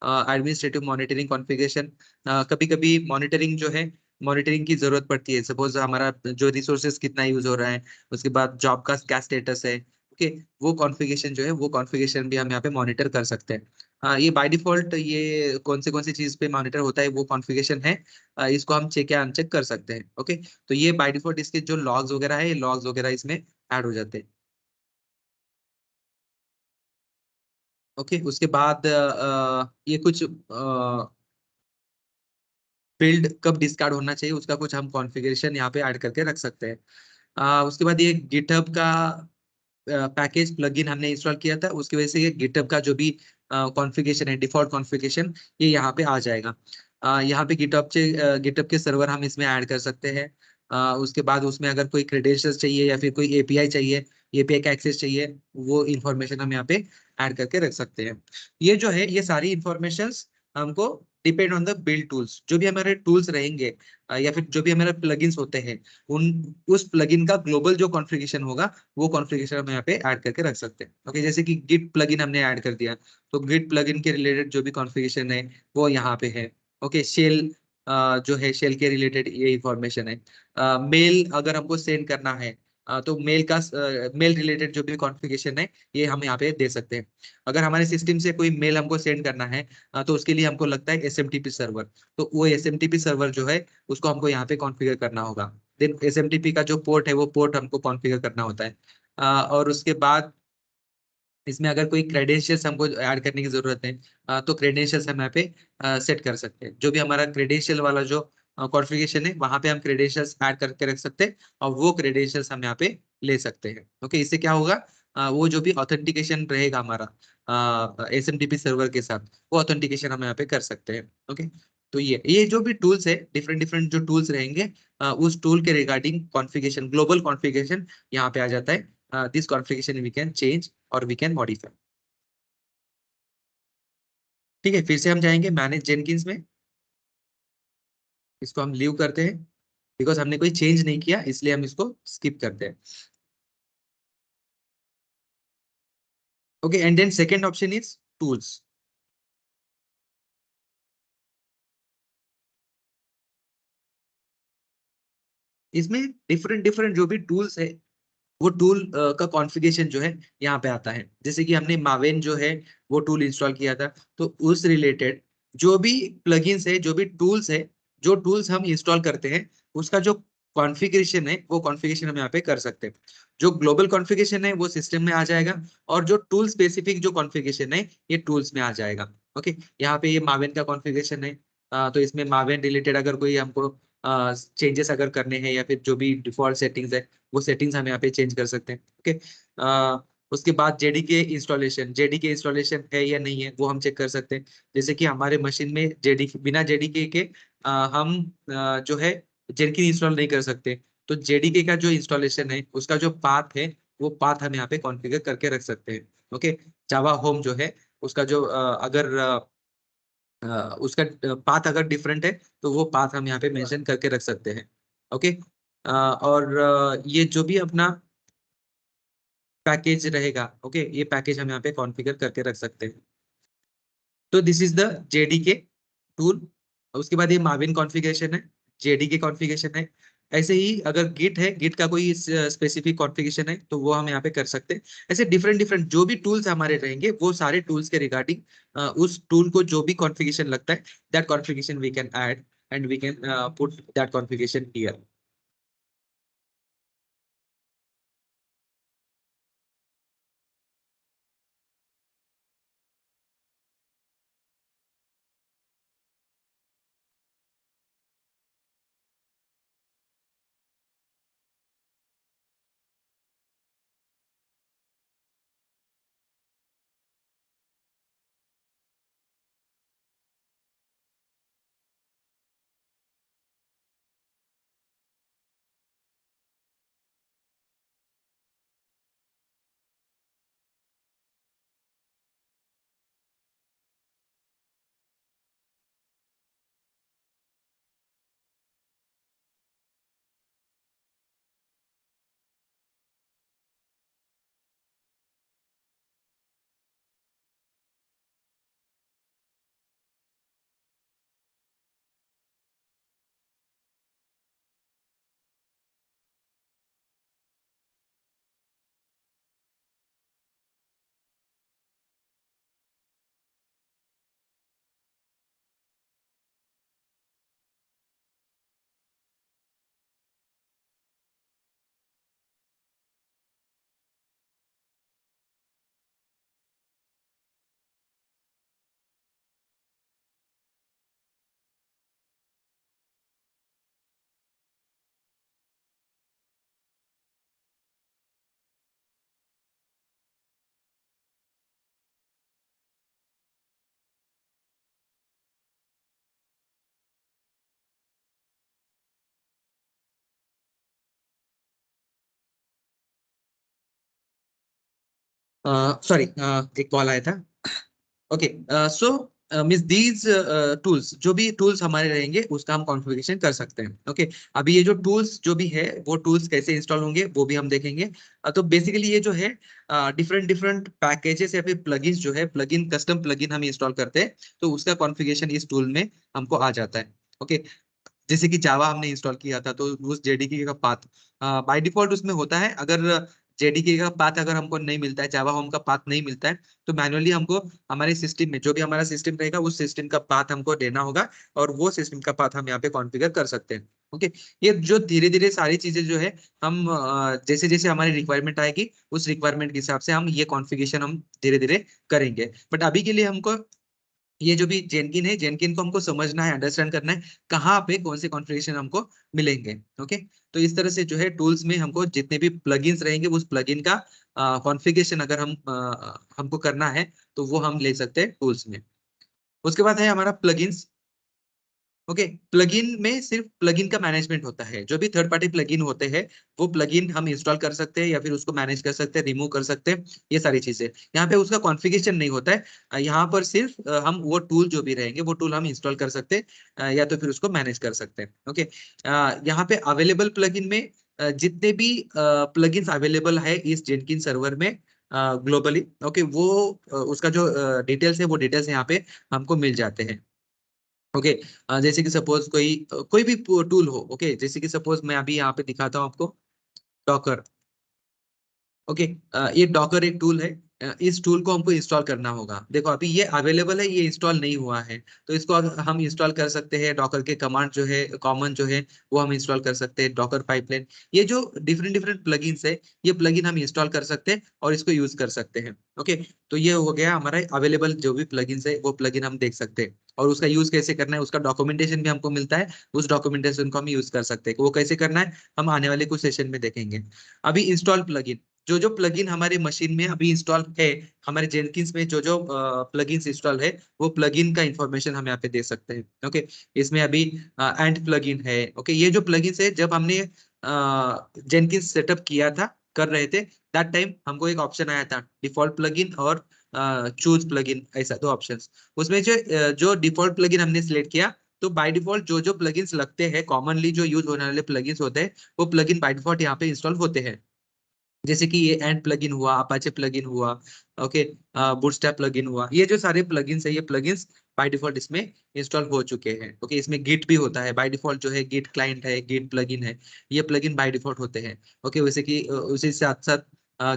एडमिनिस्ट्रेटिव मॉनिटरिंग कॉन्फ़िगरेशन, कभी कभी मॉनिटरिंग जो है, मॉनिटरिंग की जरूरत पड़ती है, सपोज हमारा जो रिसोर्सेज कितना यूज हो रहा है, उसके बाद जॉब का क्या स्टेटस है। ओके, वो कॉन्फ़िगरेशन जो है, वो कॉन्फ़िगरेशन भी हम यहाँ पे मॉनिटर कर सकते हैं। ये बाय डिफॉल्ट ये कौन सी चीज पे मॉनिटर होता है वो कॉन्फ़िगरेशन है, इसको हम चेक या अनचेक कर सकते हैं। ओके, तो ये बाय डिफॉल्ट इसके जो लॉग्स वगैरह है, लॉग्स वगैरह इसमें ऐड हो जाते हैं। ओके, उसके बाद ये कुछ बिल्ड कब डिस्कार्ड होना चाहिए, उसका कुछ हम कॉन्फ़िगरेशन यहाँ पे ऐड करके रख सकते हैं। उसके बाद ये गिटहब का पैकेज प्लगइन हमने इंस्टॉल किया था, उसकी वजह से ये गिटहब का जो भी कॉन्फ़िगरेशन है, डिफॉल्ट कॉन्फ़िगरेशन, ये यहाँ पे आ जाएगा। यहाँ पे गिटहब के सर्वर हम इसमें ऐड कर सकते हैं। उसके बाद उसमें अगर कोई क्रेडेंशियल्स चाहिए या फिर कोई एपीआई चाहिए, एपीआई का एक्सेस चाहिए, वो इन्फॉर्मेशन हम यहाँ पे ऐड करके रख सकते हैं। ये जो है, ये सारी इंफॉर्मेशन हमको depend on the build tools, जो भी हमारे टूल्स रहेंगे या फिर जो भी हमारे प्लगइन्स होते हैं, उस प्लगइन का ग्लोबल जो कॉन्फ़िगरेशन होगा, वो कॉन्फ़िगरेशन हम यहाँ पे ऐड करके रख सकते हैं। ओके, जैसे कि गिट प्लगइन हमने ऐड कर दिया, तो गिट प्लगइन के रिलेटेड जो भी कॉन्फ़िगरेशन है वो यहाँ पे है। ओके, शेल जो है, शेल के रिलेटेड ये इंफॉर्मेशन है। मेल अगर हमको सेंड करना है, तो मेल रिलेटेड जो भी कॉन्फ़िगरेशन है, ये हम यहाँ पे दे सकते हैं। अगर हमारे सिस्टम से कोई मेल हमको सेंड करना है, तो उसके लिए हमको लगता है एसएमटीपी सर्वर, तो वो एसएमटीपी सर्वर जो है उसको हमको यहाँ पे कॉन्फ़िगर करना होगा। देन एसएमटीपी का जो पोर्ट है, वो पोर्ट हमको कॉन्फ़िगर करना होता है। और उसके बाद इसमें अगर कोई क्रेडेंशियल्स हमको ऐड करने की जरूरत है, तो क्रेडेंशियल्स हम यहाँ पे सेट कर सकते हैं। जो भी हमारा क्रेडेंशियल वाला जो कॉन्फ़िगरेशन है, वहां पे हम क्रेडेंशियल्स ऐड करके रख सकते हैं, और वो क्रेडेंशियल्स हम यहाँ पे ले सकते हैं। ओके, इससे क्या होगा, वो जो भी ऑथेंटिकेशन रहेगा हमारा एसएमटीपी सर्वर के साथ, वो ऑथेंटिकेशन हम यहाँ पे कर सकते हैं। ओके, तो ये जो भी टूल्स है, डिफरेंट डिफरेंट जो टूल्स रहेंगे, उस टूल के रिगार्डिंग कॉन्फ़िगरेशन, ग्लोबल कॉन्फ़िगरेशन यहाँ पे आ जाता है। This configuration we can change और वी कैन मॉडिफाई। ठीक है, फिर से हम जाएंगे मैनेज जेनकिंस में, इसको हम लीव करते हैं, बिकॉज हमने कोई चेंज नहीं किया, इसलिए हम इसको स्किप करते हैं। Okay, and then second option is tools. इसमें डिफरेंट डिफरेंट जो भी टूल्स है, वो टूल का कॉन्फ़िगरेशन जो है यहाँ पे आता है। जैसे कि हमने मावेन जो है वो टूल इंस्टॉल किया था, तो उस रिलेटेड जो भी प्लगइन्स है, जो भी टूल्स है, जो टूल्स हम इंस्टॉल करते हैं, उसका जो कॉन्फ़िगरेशन है, वो कॉन्फ़िगरेशन हम यहाँ पे कर सकते हैं। जो ग्लोबल कॉन्फ़िगरेशन है वो सिस्टम में आ जाएगा, और जो टूल स्पेसिफिक जो कॉन्फ़िगरेशन है, ये टूल्स में आ जाएगा। ओके, यहाँ पे ये मावेन का कॉन्फ़िगरेशन है, तो इसमें मावेन रिलेटेड अगर कोई हमको चेंजेस अगर करने हैं या फिर जो भी डिफॉल्ट सेटिंग्स है वो सेटिंग्स हम यहाँ पे चेंज कर सकते हैं। ओके, उसके बाद जेडीके इंस्टॉलेशन है या नहीं है वो हम चेक कर सकते हैं। जैसे कि हमारे मशीन में बिना जेडीके के हम जो है जेनकिन इंस्टॉल नहीं कर सकते। तो जेडीके का जो इंस्टॉलेशन है उसका जो पाथ है वो पाथ हम यहाँ पे कॉन्फ़िगर करके रख सकते हैं। ओके, जावा होम जो है उसका जो अगर उसका पाथ अगर डिफरेंट है तो वो पाथ हम यहाँ पे मेंशन करके रख सकते हैं। ओके, और ये जो भी अपना पैकेज रहेगा, ओके, ये पैकेज हम यहाँ पे कॉन्फ़िगर करके रख सकते हैं। तो this is the JDK tool. उसके बाद ये मार्विन कॉन्फ़िगरेशन है, जेडीके कॉन्फ़िगरेशन है। ऐसे ही अगर गिट है, गिट का कोई स्पेसिफिक कॉन्फ़िगरेशन है तो वो हम यहाँ पे कर सकते हैं। ऐसे डिफरेंट डिफरेंट जो भी टूल्स हमारे रहेंगे वो सारे टूल्स के रिगार्डिंग उस टूल को जो भी कॉन्फ़िगरेशन लगता है that configuration we can add and we can put that configuration here. Sorry, एक कॉल आया था। Okay, so means these tools, जो भी टूल्स हमारे रहेंगे उसका हम कॉन्फ़िगरेशन कर सकते हैं। ओके, अभी ये जो टूल्स जो भी है वो टूल्स कैसे इंस्टॉल होंगे वो भी हम देखेंगे। तो बेसिकली ये जो है डिफरेंट डिफरेंट पैकेजेस या फिर प्लगइन्स जो है, प्लगइन कस्टम प्लगइन हम इंस्टॉल करते हैं तो उसका कॉन्फ़िगरेशन इस टूल में हमको आ जाता है। ओके, जैसे कि जावा हमने इंस्टॉल किया था तो उस जेडीके का पाथ बाय डिफॉल्ट उसमें होता है। अगर जेडीके का पाथ अगर हमको नहीं मिलता है, जावा होम का पाथ नहीं मिलता है, तो मैनुअली हमको हमारे सिस्टम में जो भी हमारा सिस्टम रहेगा उस सिस्टम का पाथ हमको देना होगा और वो सिस्टम का पाथ हम यहाँ पे कॉन्फ़िगर कर सकते हैं। ओके, ये जो धीरे धीरे सारी चीजें जो है हम जैसे जैसे हमारी रिक्वायरमेंट आएगी उस रिक्वायरमेंट के हिसाब से हम ये कॉन्फ़िगरेशन हम धीरे धीरे करेंगे। बट अभी के लिए हमको ये जो भी जेनकिन है, जेनकिन को हमको समझना है, अंडरस्टैंड करना है कहाँ पे कौन से कॉन्फ़िगरेशन हमको मिलेंगे। ओके, तो इस तरह से जो है टूल्स में हमको जितने भी प्लगइन्स रहेंगे उस प्लगइन का कॉन्फ़िगरेशन अगर हमको करना है तो वो हम ले सकते हैं टूल्स में। उसके बाद है हमारा प्लगइन्स। ओके, प्लगइन में सिर्फ प्लगइन का मैनेजमेंट होता है। जो भी थर्ड पार्टी प्लगइन होते हैं वो प्लगइन हम इंस्टॉल कर सकते हैं या फिर उसको मैनेज कर सकते हैं, रिमूव कर सकते हैं, ये सारी चीजें। यहाँ पे उसका कॉन्फ़िगरेशन नहीं होता है। यहाँ पर सिर्फ हम वो टूल जो भी रहेंगे वो टूल हम इंस्टॉल कर सकते हैं या तो फिर उसको मैनेज कर सकते हैं। ओके, यहाँ पे अवेलेबल प्लगइन में जितने भी प्लगइन्स अवेलेबल है इस जेनकिन सर्वर में ग्लोबली, ओके, वो उसका जो डिटेल्स है वो डिटेल्स यहाँ पे हमको मिल जाते हैं। ओके, जैसे कि सपोज कोई भी टूल हो। ओके, जैसे कि सपोज मैं अभी यहाँ पे दिखाता हूँ आपको, डॉकर। ओके, ये डॉकर एक टूल है। इस टूल को हमको इंस्टॉल करना होगा। देखो अभी ये अवेलेबल है, ये इंस्टॉल नहीं हुआ है, तो इसको हम इंस्टॉल कर सकते हैं। डॉकर के कमांड जो है कॉमन जो है वो हम इंस्टॉल कर सकते हैं। डॉकर पाइपलाइन, ये जो डिफरेंट डिफरेंट प्लगइन्स है ये प्लगइन हम इंस्टॉल कर सकते हैं और इसको यूज कर सकते हैं। ओके, तो ये हो गया हमारा अवेलेबल जो भी प्लगइन्स है वो प्लगइन हम देख सकते हैं। और उसका यूज कैसे करना है उसका डॉक्यूमेंटेशन भी हमको मिलता है, उस डॉक्यूमेंटेशन को हम यूज कर सकते हैं। वो कैसे करना है हम आने वाले कुछ सेशन में देखेंगे। अभी इंस्टॉल प्लगइन, जो जो प्लगइन हमारी मशीन में अभी इंस्टॉल है, हमारे जेनकिंस में जो जो प्लगइन्स इंस्टॉल है, वो प्लगइन का इंफॉर्मेशन हम यहाँ पे दे सकते हैं। ओके, इसमें अभी एंड प्लगइन है। ओके, ये जो प्लगइन्स है जब हमने जेनकिंस सेटअप किया था, कर रहे थे, दैट टाइम हमको एक ऑप्शन आया था डिफॉल्ट प्लगइन और चूज प्लगइन, ऐसा दो ऑप्शंस। उसमें जो डिफॉल्ट प्लगइन हमने सिलेक्ट किया, तो बाय डिफॉल्ट जो जो प्लगइन्स लगते हैं, कॉमनली जो यूज होने वाले प्लगइन्स होते हैं, वो प्लगइन बाय डिफॉल्ट यहाँ पे इंस्टॉल होते हैं। जैसे कि ये एंड प्लगइन हुआ, अपाचे प्लगइन हुआ, ओके, बूटस्ट्रैप प्लगइन हुआ, ये जो सारे प्लगइन्स है, ये प्लगइन्स बाय डिफॉल्ट इसमें इंस्टॉल हो चुके हैं। ओके, इसमें गिट भी होता है बाय डिफॉल्ट, जो है गिट क्लाइंट है, गिट प्लगइन है, ये प्लगइन बाय डिफॉल्ट होते हैं। ओके, वैसे कि उसी साथ साथ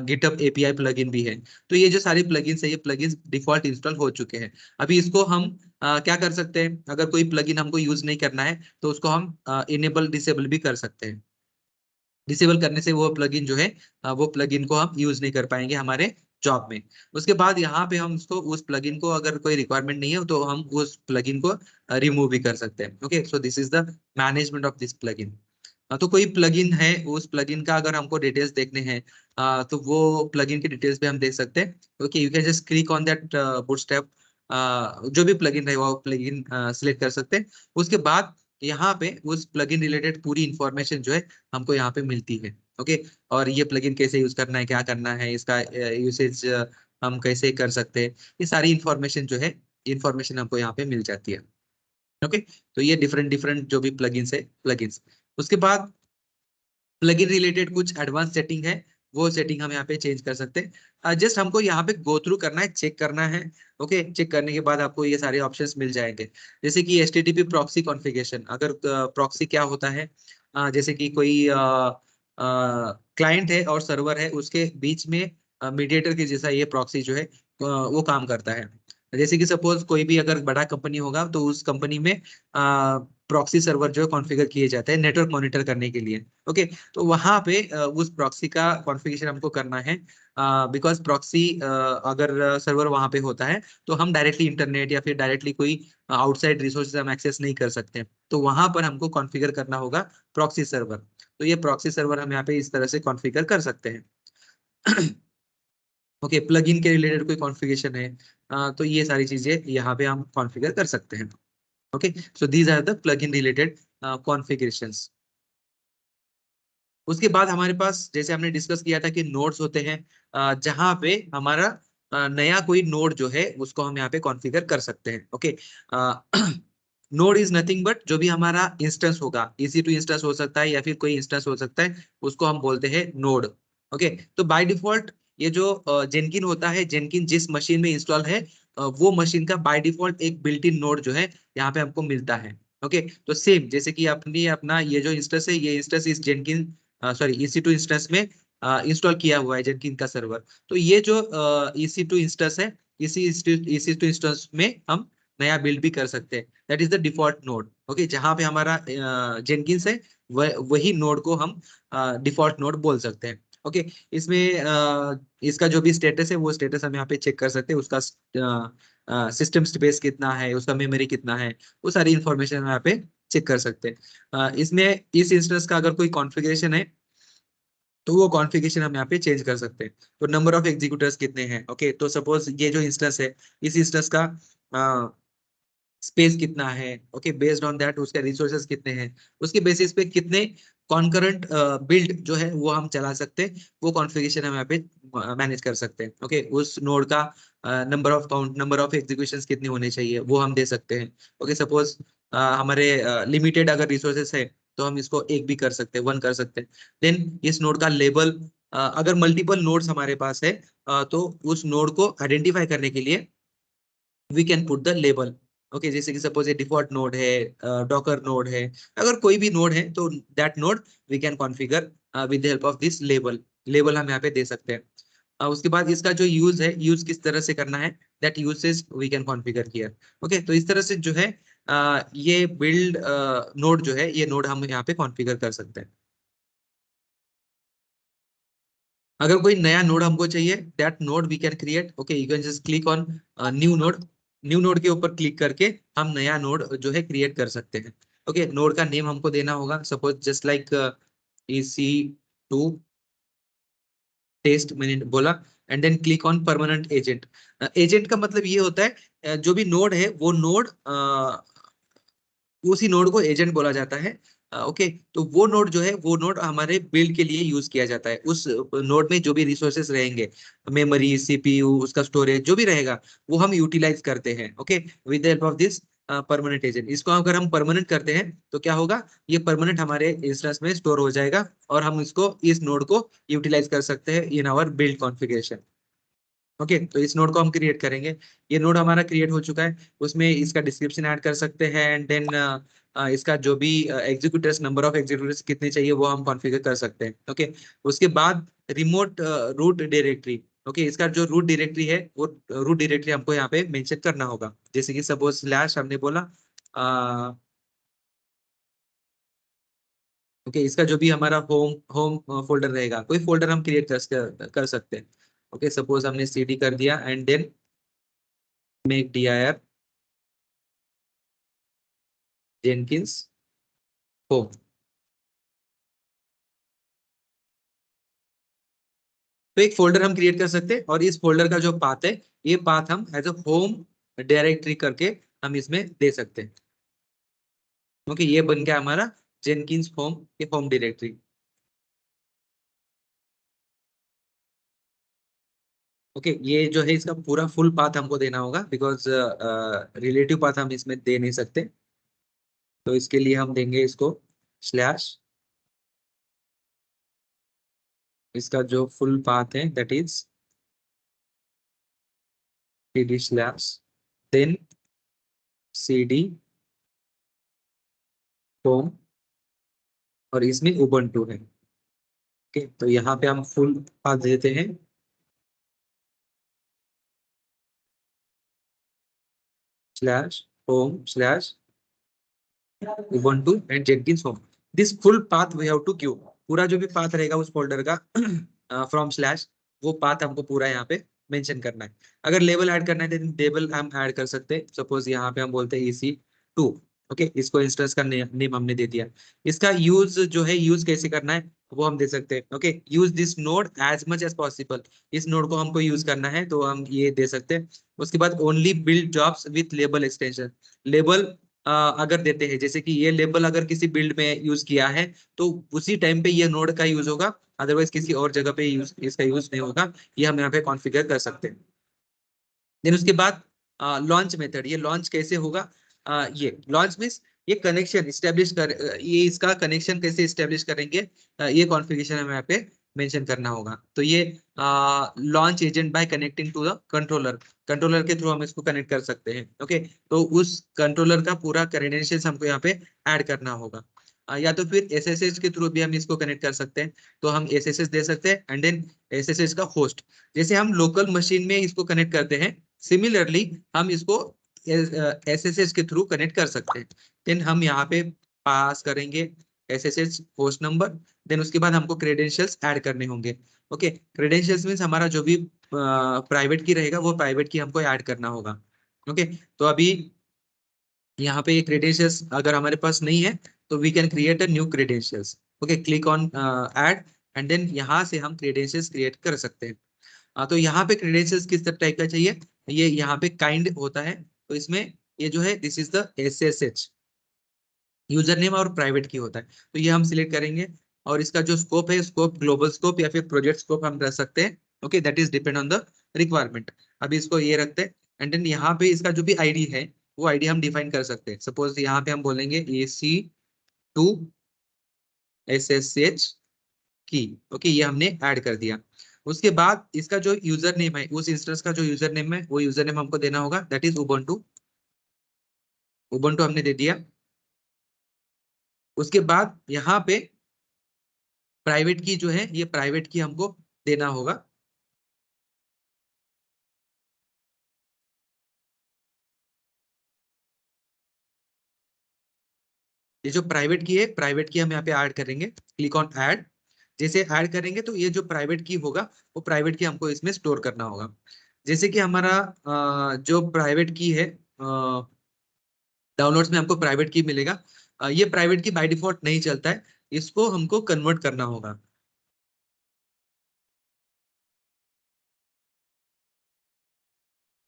गिटहब एपीआई प्लगइन भी है। तो ये जो सारे प्लगइन्स है, ये प्लगइन्स डिफॉल्ट इंस्टॉल हो चुके हैं। अभी इसको हम क्या कर सकते हैं, अगर कोई प्लगइन हमको यूज नहीं करना है तो उसको हम इनेबल डिसेबल भी कर सकते हैं। डिसेबल करने से वो प्लगइन जो है, वो प्लगइन को हम यूज नहीं कर पाएंगे हमारे जॉब में। उसके बाद यहाँ पे हम उसको, उस प्लगइन को अगर कोई रिक्वायरमेंट नहीं है तो हम उस प्लगइन को रिमूव भी कर सकते हैं। Okay, so this is the management of this plugin. तो कोई प्लगइन है, उस प्लगइन का अगर हमको डिटेल्स देखने हैं, तो वो प्लगइन की डिटेल्स भी हम देख सकते हैं। Okay, you can just click on that bootstrap, जो भी प्लगइन है वो प्लगइन सिलेक्ट कर सकते हैं। उसके बाद यहाँ पे उस प्लगइन रिलेटेड पूरी इंफॉर्मेशन जो है हमको यहाँ पे मिलती है। ओके, और ये प्लगइन कैसे यूज करना है, क्या करना है, इसका यूसेज हम कैसे कर सकते हैं, ये सारी इंफॉर्मेशन जो है, इंफॉर्मेशन हमको यहाँ पे मिल जाती है। ओके, तो ये डिफरेंट डिफरेंट जो भी प्लगइन्स है, प्लगइन्स। उसके बाद प्लगइन रिलेटेड कुछ एडवांस सेटिंग है, वो सेटिंग हम यहाँ पे चेंज कर सकते हैं। जस्ट हमको यहाँ पे गो थ्रू करना है, चेक करना है। ओके, चेक करने के बाद आपको ये सारे ऑप्शंस मिल जाएंगे। जैसे कि HTTP प्रॉक्सी कॉन्फ़िगरेशन, अगर प्रॉक्सी क्या होता है, जैसे कि कोई क्लाइंट है और सर्वर है, उसके बीच में मीडिएटर के जैसा ये प्रॉक्सी जो है वो काम करता है। जैसे कि सपोज कोई भी अगर बड़ा कंपनी होगा, तो उस कंपनी में प्रॉक्सी सर्वर जो है कॉन्फ़िगर किए जाते हैं नेटवर्क मॉनिटर करने के लिए। ओके, तो वहां पे उस प्रॉक्सी का कॉन्फ़िगरेशन हमको करना है, बिकॉज प्रॉक्सी अगर सर्वर वहां पे होता है, तो हम डायरेक्टली इंटरनेट या फिर डायरेक्टली कोई आउटसाइड रिसोर्सेज हम एक्सेस नहीं कर सकते। तो वहां पर हमको कॉन्फ़िगर करना होगा प्रॉक्सी सर्वर। तो ये प्रॉक्सी सर्वर हम यहाँ पे इस तरह से कॉन्फ़िगर कर सकते हैं। ओके, प्लगइन के रिलेटेड कोई कॉन्फ़िगरेशन है, तो ये सारी चीजें यहाँ पे हम कॉन्फ़िगर कर सकते हैं। Okay, so these are the plugin related configurations. उसके बाद हमारे पास, जैसे हमने डिस्कस किया था कि नोड्स होते हैं, जहाँ पे हमारा नया कोई नोड जो है उसको हम यहाँ पे कॉन्फ़िगर कर सकते हैं। Okay, node is nothing but जो भी हमारा इंस्टेंस होगा, EC2 इंस्टेंस हो सकता है या फिर कोई इंस्टेंस हो सकता है, उसको हम बोलते हैं नोड। ओके, तो बाय डिफॉल्ट ये जो जेनकिन होता है, जेनकिन जिस मशीन में इंस्टॉल है, वो मशीन का बाय डिफॉल्ट एक बिल्ट इन नोड जो है यहाँ पे हमको मिलता है। ओके, तो सेम जैसे कि अपनी अपना ये जो इंस्टेंस है, ये इंस्टेंस इस जेनकिन, सॉरी, EC2 इंस्टेंस में इंस्टॉल किया हुआ है जेनकिन का सर्वर। तो ये जो EC2 इंस्टेंस है, इसी EC2 इंस्टेंस में हम नया बिल्ड भी कर सकते हैं। That is the default node. Okay, जहां पे हमारा जेनकिंस है, वही नोड को हम डिफॉल्ट नोड बोल सकते हैं। ओके, इसमें इसका जो भी स्टेटस है, वो स्टेटस हम यहाँ पे चेक कर सकते हैं। उसका सिस्टम स्पेस कितना है, उसका मेमोरी कितना है, वो सारी इंफॉर्मेशन हम यहाँ पे चेक कर सकते हैं। इसमें इस इंस्टेंस का अगर कोई कॉन्फ़िगरेशन है, तो वो कॉन्फ़िगरेशन हम यहाँ पे चेंज कर सकते हैं। तो नंबर ऑफ एग्जीक्यूटर्स कितने हैं, ओके, तो सपोज ये जो इंस्टेंस है, इस इंस्टेंस का स्पेस कितना है, ओके, बेस्ड ऑन दैट उसके रिसोर्सेज कितने हैं, उसके बेसिस पे कितने कॉन्करेंट बिल्ड जो है वो हम चला सकते हैं, वो कॉन्फ़िगरेशन हम यहाँ पे मैनेज कर सकते हैं। ओके, उस नोड का number of count, number of executions कितने होने चाहिए, वो हम दे सकते हैं। ओके, सपोज हमारे लिमिटेड अगर रिसोर्सेज है, तो हम इसको एक भी कर सकते हैं, 1 कर सकते हैं। देन इस नोड का लेबल, अगर मल्टीपल नोड्स हमारे पास है, तो उस नोड को आइडेंटिफाई करने के लिए we can put the label. Okay, जैसे कि सपोज ये डिफॉल्ट नोड है, डॉकर नोड है, अगर कोई भी नोड है, तो that node we can configure with the help of this label. Label हम यहाँ पे दे सकते हैं। उसके बाद इसका जो यूज है, यूज किस तरह से करना है, that usage we can configure here. Okay, तो इस तरह से जो है ये बिल्ड नोड जो है, ये नोड हम यहाँ पे कॉन्फ़िगर कर सकते हैं। अगर कोई नया नोड हमको चाहिए, that node we can create. Okay, you can just click on new node. New node के ऊपर क्लिक करके हम नया नोड जो है क्रिएट कर सकते हैं। ओके, नोड का नेम हमको देना होगा, suppose just like EC2 test मैंने बोला, and then click on permanent agent. Agent का मतलब ये होता है जो भी नोड है वो नोड उसी नोड को एजेंट बोला जाता है। ओके, तो वो नोड जो है वो नोड हमारे बिल्ड के लिए यूज किया जाता है। उस नोड में जो भी रिसोर्सेस रहेंगे, मेमोरी, CPU, उसका स्टोरेज जो भी रहेगा, वो हम यूटिलाइज करते हैं। Okay, with the help of this permanent agent. इसको अगर हम परमानेंट करते हैं तो क्या होगा, ये परमानेंट हमारे इंस्टेंस में स्टोर हो जाएगा और हम इसको इस नोड को यूटिलाइज कर सकते हैं in our build configuration. Okay, तो इस नोड को हम क्रिएट करेंगे। ये नोड हमारा क्रिएट हो चुका है, उसमें इसका डिस्क्रिप्शन ऐड कर सकते हैं, एंड देन इसका जो भी एग्जीक्यूटर्स, नंबर ऑफ एग्जीक्यूटर्स कितने चाहिए वो हम कॉन्फ़िगर कर सकते हैं। ओके, उसके बाद रिमोट रूट डायरेक्टरी। ओके, इसका जो रूट डायरेक्टरी है वो रूट डायरेक्टरी हमको यहाँ पे मेंशन करना होगा। जैसे कि सपोज स्लैश हमने बोला, ओके, इसका जो भी हमारा होम होम फोल्डर रहेगा, कोई फोल्डर हम क्रिएट कर सकते हैं। ओके, सपोज हमने CD कर दिया, and then make dir Jenkins home. तो एक फोल्डर हम क्रिएट कर सकते हैं, और इस फोल्डर का जो पाथ है, ये पाथ हम एज अ होम डायरेक्टरी करके हम इसमें दे सकते हैं। क्योंकि ये बन गया हमारा जेनकिंस होम, ये होम डायरेक्टरी। ओके, ये जो है इसका पूरा फुल पाथ हमको देना होगा, बिकॉज रिलेटिव पाथ हम इसमें दे नहीं सकते। तो इसके लिए हम देंगे इसको स्लैश, इसका जो फुल पाथ है that is CD slash then CD home, और इसमें उबंटू है। ओके, तो यहाँ पे हम फुल पाथ देते हैं slash home slash Ubuntu and Jenkins home. This full path we have to give. पूरा जो भी पाथ रहेगा उस फोल्डर का फ्रॉम स्लैश, वो पाथ हमको पूरा यहाँ पे मेंशन करना है। अगर लेबल ऐड करना है तो टेबल हम ऐड कर सकते हैं। सपोज यहाँ पे हम बोलते हैं EC2। ओके, इसको इंस्टेंस का नेम हमने दे दिया। इसका यूज जो है, यूज कैसे करना है वो हम दे सकते हैं। Okay, use this node as much as possible. इस नोड को हमको यूज करना है तो हम ये दे सकते हैं। उसके बाद only build jobs with label extension. Label अगर देते हैं, जैसे कि ये लेबल अगर किसी बिल्ड में यूज किया है तो उसी टाइम पे ये नोड का यूज होगा, अदरवाइज किसी और जगह पे यूज इसका यूज नहीं होगा। ये हम यहाँ पे कॉन्फ़िगर कर सकते हैं। देन उसके बाद लॉन्च मेथड। ये लॉन्च कैसे होगा, ये लॉन्च मीन्स ये कनेक्शन स्टेब्लिश कर, ये इसका कनेक्शन कैसे स्टेब्लिश करेंगे, ये कॉन्फ़िगरेशन हमें यहाँ पे मेंशन करना होगा। तो ये launch agent by connecting to the controller, controller के थ्रू हम इसको कनेक्ट कर सकते हैं। ओके, तो उस कंट्रोलर का पूरा क्रेडेंशियल्स हमको यहाँ पे ऐड करना होगा। या तो फिर SSH के थ्रू भी हम इसको कनेक्ट कर सकते हैं, तो हम SSH दे सकते हैं, एंड देन SSH का होस्ट। जैसे हम लोकल मशीन में इसको कनेक्ट करते हैं, सिमिलरली हम इसको SSH के थ्रू कनेक्ट कर सकते हैं। देन हम यहाँ पे पास करेंगे SSH होस्ट नंबर, देन उसके बाद हमको क्रेडेंशियल्स ऐड करने होंगे। ओके, क्रेडेंशियल्स मीन्स हमारा जो भी प्राइवेट की रहेगा वो प्राइवेट की हमको ऐड करना होगा। ओके, तो अभी यहाँ पे क्रेडेंशियल्स अगर हमारे पास नहीं है तो we can create a new credentials. Okay, click on add, and then यहाँ से हम क्रेडेंशियल्स क्रिएट कर सकते हैं। तो यहाँ पे क्रेडेंशियल्स किस टाइप का चाहिए, ये यहाँ पे काइंड होता है। तो इसमें ये जो है this is the SSH, user name और प्राइवेट की होता है। तो ये हम सिलेक्ट करेंगे, और इसका जो स्कोप है, स्कोप ग्लोबल स्कोप या फिर प्रोजेक्ट स्कोप हम रख सकते हैं। Okay, that is depend on the requirement. अभी इसको ये रखते हैं, एंड देन यहाँ पे इसका जो भी ID है वो ID हम डिफाइन कर सकते हैं। सपोज यहाँ पे हम बोलेंगे EC2 SSH की। ओके, ये हमने ऐड कर दिया। उसके बाद इसका जो यूजर नेम है, उस इंस्टेंस का जो यूजर नेम है वो यूजर नेम हमको देना होगा, दैट इज उबंटू। उबंटू हमने दे दिया। उसके बाद यहाँ पे प्राइवेट की जो है, ये प्राइवेट की हमको देना होगा। ये जो प्राइवेट की है, प्राइवेट की हम यहाँ पे ऐड करेंगे, क्लिक ऑन ऐड। जैसे ऐड करेंगे तो ये जो प्राइवेट की होगा वो प्राइवेट की हमको इसमें स्टोर करना होगा। जैसे कि हमारा जो प्राइवेट की है, डाउनलोड्स में हमको प्राइवेट की मिलेगा। ये प्राइवेट की बाय डिफॉल्ट नहीं चलता है, इसको हमको कन्वर्ट करना होगा।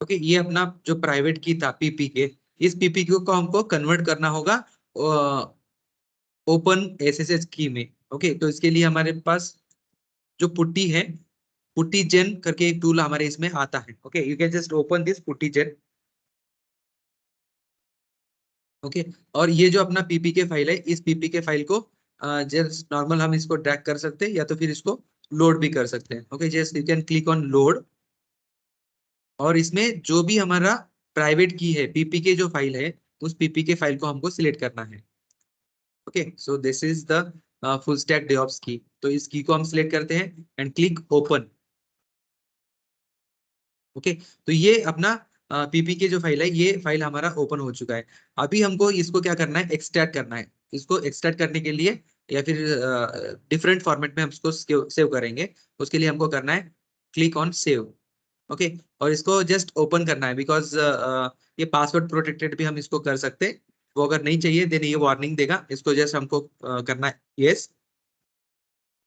ओके, ये अपना जो प्राइवेट की था पीपीके, इस पीपीके को हमको कन्वर्ट करना होगा ओपन एसएसएच की में। ओके, तो इसके लिए हमारे पास जो पुट्टी है, पुट्टी जेन करके एक टूल हमारे इसमें आता है। Okay, you can just open this PuTTYgen. Okay, और ये जो अपना पीपीके फाइल है, इस पीपीके फाइल को जस्ट नॉर्मल हम इसको ड्रैग कर सकते हैं या तो फिर इसको लोड भी कर सकते हैं। Okay, just you can click on load, और इसमें जो भी हमारा प्राइवेट की है, पीपीके जो फाइल है, उस पीपीके फाइल को हमको सिलेक्ट करना है। Okay, so this is the full stack DevOps की। तो इस की को हम सिलेक्ट करते हैं एंड क्लिक ओपन। ओके, तो ये अपना पीपीके जो फाइल है, ये फाइल हमारा ओपन हो चुका है। अभी हमको इसको क्या करना है, एक्सट्रैक्ट करना है। इसको एक्सट्रैक्ट करने के लिए या फिर डिफरेंट फॉर्मेट में हम इसको सेव करेंगे, उसके लिए हमको करना है क्लिक ऑन सेव। ओके, और इसको जस्ट ओपन करना है, बिकॉज ये पासवर्ड प्रोटेक्टेड भी हम इसको कर सकते हैं। वो अगर नहीं चाहिए देन ये वार्निंग देगा, इसको जस्ट हमको करना है यस।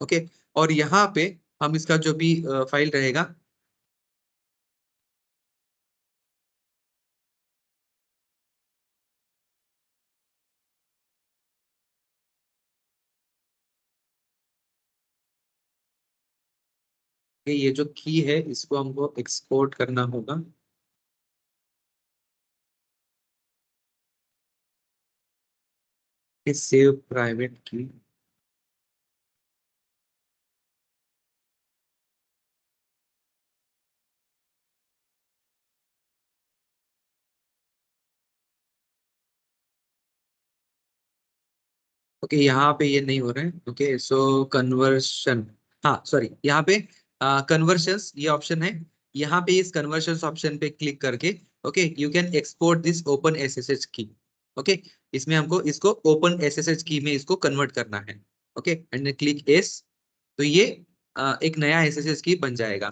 ओके, और यहाँ पे हम इसका जो भी फाइल रहेगा, ये जो की है इसको हमको एक्सपोर्ट करना होगा। सेव प्राइवेट की, ओके यहाँ पे ये नहीं हो रहा है। ओके, सो कन्वर्शन, हाँ सॉरी, यहाँ पे कन्वर्शंस ये ऑप्शन है। यहाँ पे इस कन्वर्शंस ऑप्शन पे क्लिक करके okay you can export this open SSH की। ओके, इसमें हमको इसको ओपन एसएसएच की में इसको कन्वर्ट करना है। ओके, एंड क्लिक एस, तो ये एक नया एसएसएच की बन जाएगा।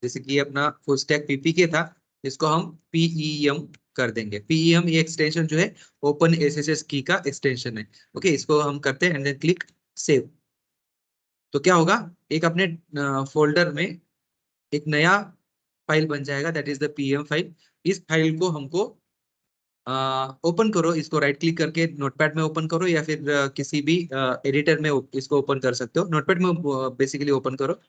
जैसे कि ये अपना फुल स्टैक पीपीके था, इसको हम पीईएम कर देंगे। पीईएम ये एक्सटेंशन जो है ओपन एसएसएच की का एक्सटेंशन है। ओके, इसको हम करते हैं एंड देन क्लिक सेव। तो क्या होगा, एक अपने फोल्डर में एक नया फाइल बन जाएगा, that is the PM file. इस फाइल को हमको ओपन करो, इसको राइट क्लिक करके नोटपैड में ओपन करो या फिर किसी भी एडिटर में इसको ओपन कर सकते हो। नोटपैड में बेसिकली ओपन करो।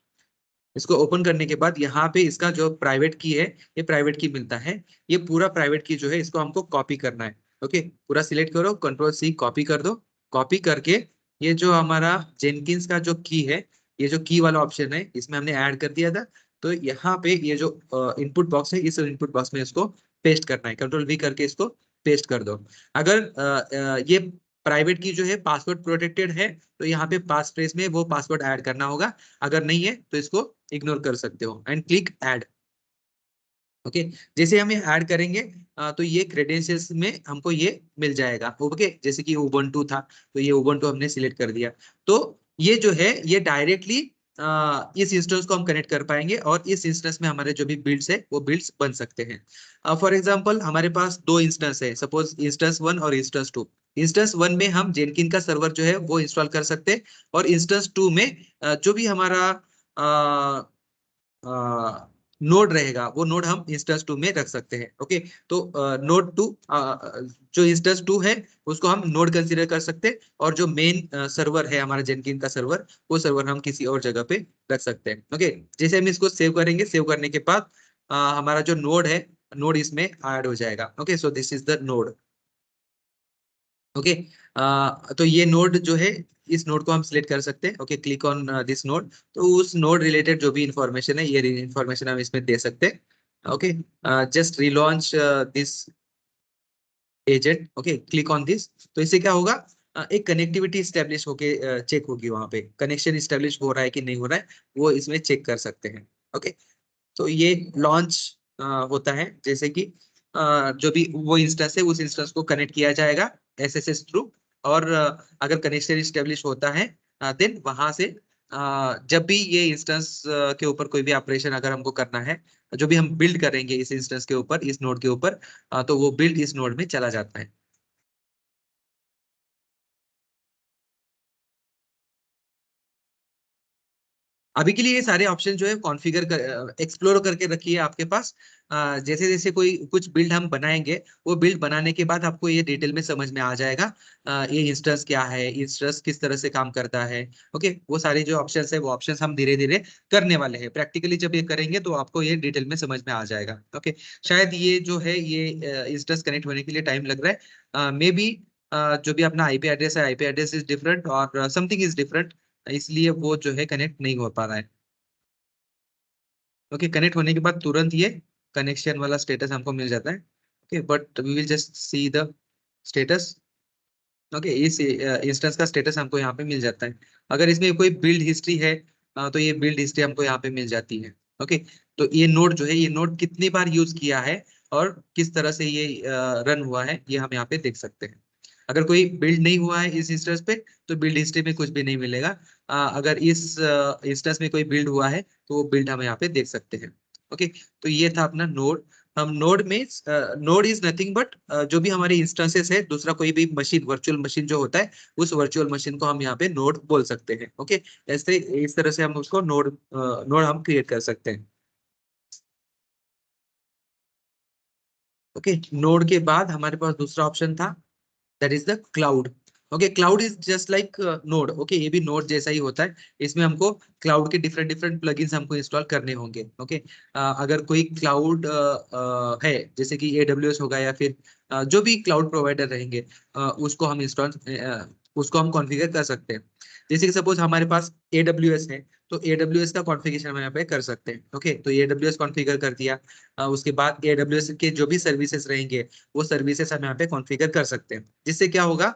इसको ओपन करने के बाद यहाँ पे इसका जो प्राइवेट की है, ये प्राइवेट की मिलता है। ये पूरा प्राइवेट की जो है इसको हमको कॉपी करना है। ओके, पूरा सिलेक्ट करो, कंट्रोल सी कॉपी कर दो। कॉपी करके ये जो हमारा जेनकिंस का जो की है, ये जो की वाला ऑप्शन है, इसमें हमने ऐड कर दिया था। तो यहाँ पे ये जो इनपुट बॉक्स है, इस इनपुट बॉक्स में इसको पेस्ट करना है। कंट्रोल वी करके इसको पेस्ट कर दो। अगर ये प्राइवेट की जो है पासवर्ड प्रोटेक्टेड है, तो यहाँ पे पास फ्रेज में वो पासवर्ड ऐड करना होगा। अगर नहीं है तो इसको इग्नोर कर सकते हो एंड क्लिक ऐड। ओके, जैसे हम ये ऐड करेंगे तो ये क्रेडेंशियल्स में हमको ये मिल जाएगा। ओके, जैसे कि उबुंटू था, तो ये उबुंटू हमने सिलेक्ट कर दिया। तो ये जो है ये डायरेक्टली इस इंस्टेंस को हम कनेक्ट कर पाएंगे और इस इंस्टेंस में हमारे जो भी बिल्ड्स है वो बिल्ड्स बन सकते हैं। फॉर एग्जांपल हमारे पास दो इंस्टेंस है, सपोज इंस्टेंस 1 और इंस्टेंस 2। इंस्टेंस 1 में हम जेनकिन का सर्वर जो है वो इंस्टॉल कर सकते हैं, और इंस्टेंस 2 में जो भी हमारा नोड रहेगा वो नोड हम इंस्टेंस 2 में रख सकते हैं। ओके, तो नोड 2 जो इंस्टेंस 2 है उसको हम नोड कंसीडर कर सकते हैं, और जो मेन सर्वर है हमारा जेनकिन का सर्वर, वो सर्वर हम किसी और जगह पे रख सकते हैं। ओके, जैसे हम इसको सेव करेंगे, सेव करने के बाद हमारा जो नोड है, नोड इसमें ऐड हो जाएगा। Okay, so this is the node. Okay, तो ये नोड जो है, इस नोड को हम सिलेक्ट कर सकते हैं। Okay, click on this node, तो उस नोड रिलेटेड जो भी इंफॉर्मेशन है, ये इंफॉर्मेशन हम इसमें दे सकते हैं। Okay, just relaunch this agent. Okay, click on this, तो इससे क्या होगा, एक कनेक्टिविटी स्टैब्लिश होके चेक होगी, वहां पे कनेक्शन स्टैब्लिश हो रहा है कि नहीं हो रहा है, वो इसमें चेक कर सकते हैं। ओके, तो ये लॉन्च होता है, जैसे कि जो भी वो इंस्टेंस है उस इंस्टेंस को कनेक्ट किया जाएगा एसएसएस थ्रू, और अगर कनेक्शन स्टेब्लिश होता है देन वहां से जब भी ये इंस्टेंस के ऊपर कोई भी ऑपरेशन अगर हमको करना है, जो भी हम बिल्ड करेंगे इस इंस्टेंस के ऊपर, इस नोड के ऊपर, तो वो बिल्ड इस नोड में चला जाता है। अभी के लिए ये सारे ऑप्शन जो है कॉन्फ़िगर कर एक्सप्लोर करके रखिए आपके पास। जैसे जैसे कोई कुछ बिल्ड हम बनाएंगे, वो बिल्ड बनाने के बाद आपको ये डिटेल में समझ में आ जाएगा। ये इंस्टेंस क्या है, इंस्टेंस किस तरह से काम करता है। ओके, वो सारे जो ऑप्शंस है वो ऑप्शंस हम धीरे धीरे करने वाले हैं। प्रैक्टिकली जब ये करेंगे तो आपको ये डिटेल में समझ में आ जाएगा। ओके, शायद ये जो है ये इंस्टेंस कनेक्ट होने के लिए टाइम लग रहा है। मे बी जो भी अपना आईपी एड्रेस है, आईपी एड्रेस इज डिफरेंट और समथिंग इज डिफरेंट, इसलिए वो जो है कनेक्ट नहीं हो पा रहा है। ओके, कनेक्ट होने के बाद तुरंत ये कनेक्शन वाला स्टेटस हमको मिल जाता है। Okay, but we will just see the status. Okay, इस इंस्टेंस का स्टेटस हमको यहाँ पे मिल जाता है। अगर इसमें कोई बिल्ड हिस्ट्री है, तो ये बिल्ड हिस्ट्री हमको यहाँ पे मिल जाती है। ओके, तो ये नोड जो है, ये नोड कितनी बार यूज किया है और किस तरह से ये रन हुआ है, ये हम यहाँ पे देख सकते हैं। अगर कोई बिल्ड नहीं हुआ है इस इंस्टेंस पे, तो बिल्ड हिस्ट्री में कुछ भी नहीं मिलेगा। अगर इस इंस्टेंस में कोई बिल्ड हुआ है, तो वो बिल्ड हम यहाँ पे देख सकते हैं। ओके, तो ये था अपना नोड। हम नोड में, नोड इज नथिंग बट जो भी हमारे इंस्टेंसेस है, दूसरा कोई भी मशीन, वर्चुअल मशीन जो होता है, उस वर्चुअल मशीन को हम यहाँ पे नोड बोल सकते हैं। ओके, ऐसे इस तरह से हम उसको नोड नोड हम क्रिएट कर सकते हैं। ओके, नोड के बाद हमारे पास दूसरा ऑप्शन था, that is the cloud. Okay, cloud is just like node. Okay, ये भी नोड जैसा ही होता है। इसमें हमको क्लाउड के डिफरेंट डिफरेंट प्लगइन्स हमको इंस्टॉल करने होंगे। ओके, अगर कोई क्लाउड है, जैसे कि AWS होगा या फिर जो भी क्लाउड प्रोवाइडर रहेंगे, उसको हम इंस्टॉल उसको हम कॉन्फ़िगर कर सकते हैं। जैसे कि सपोज हमारे पास AWS है, तो AWS का कॉन्फ़िगरेशन हम यहाँ पे कर सकते हैं। ओके, तो AWS कॉन्फ़िगर कर दिया। उसके बाद AWS के जो भी सर्विसेज रहेंगे, वो सर्विसेज हम यहाँ पे कॉन्फ़िगर कर सकते हैं। जिससे क्या होगा,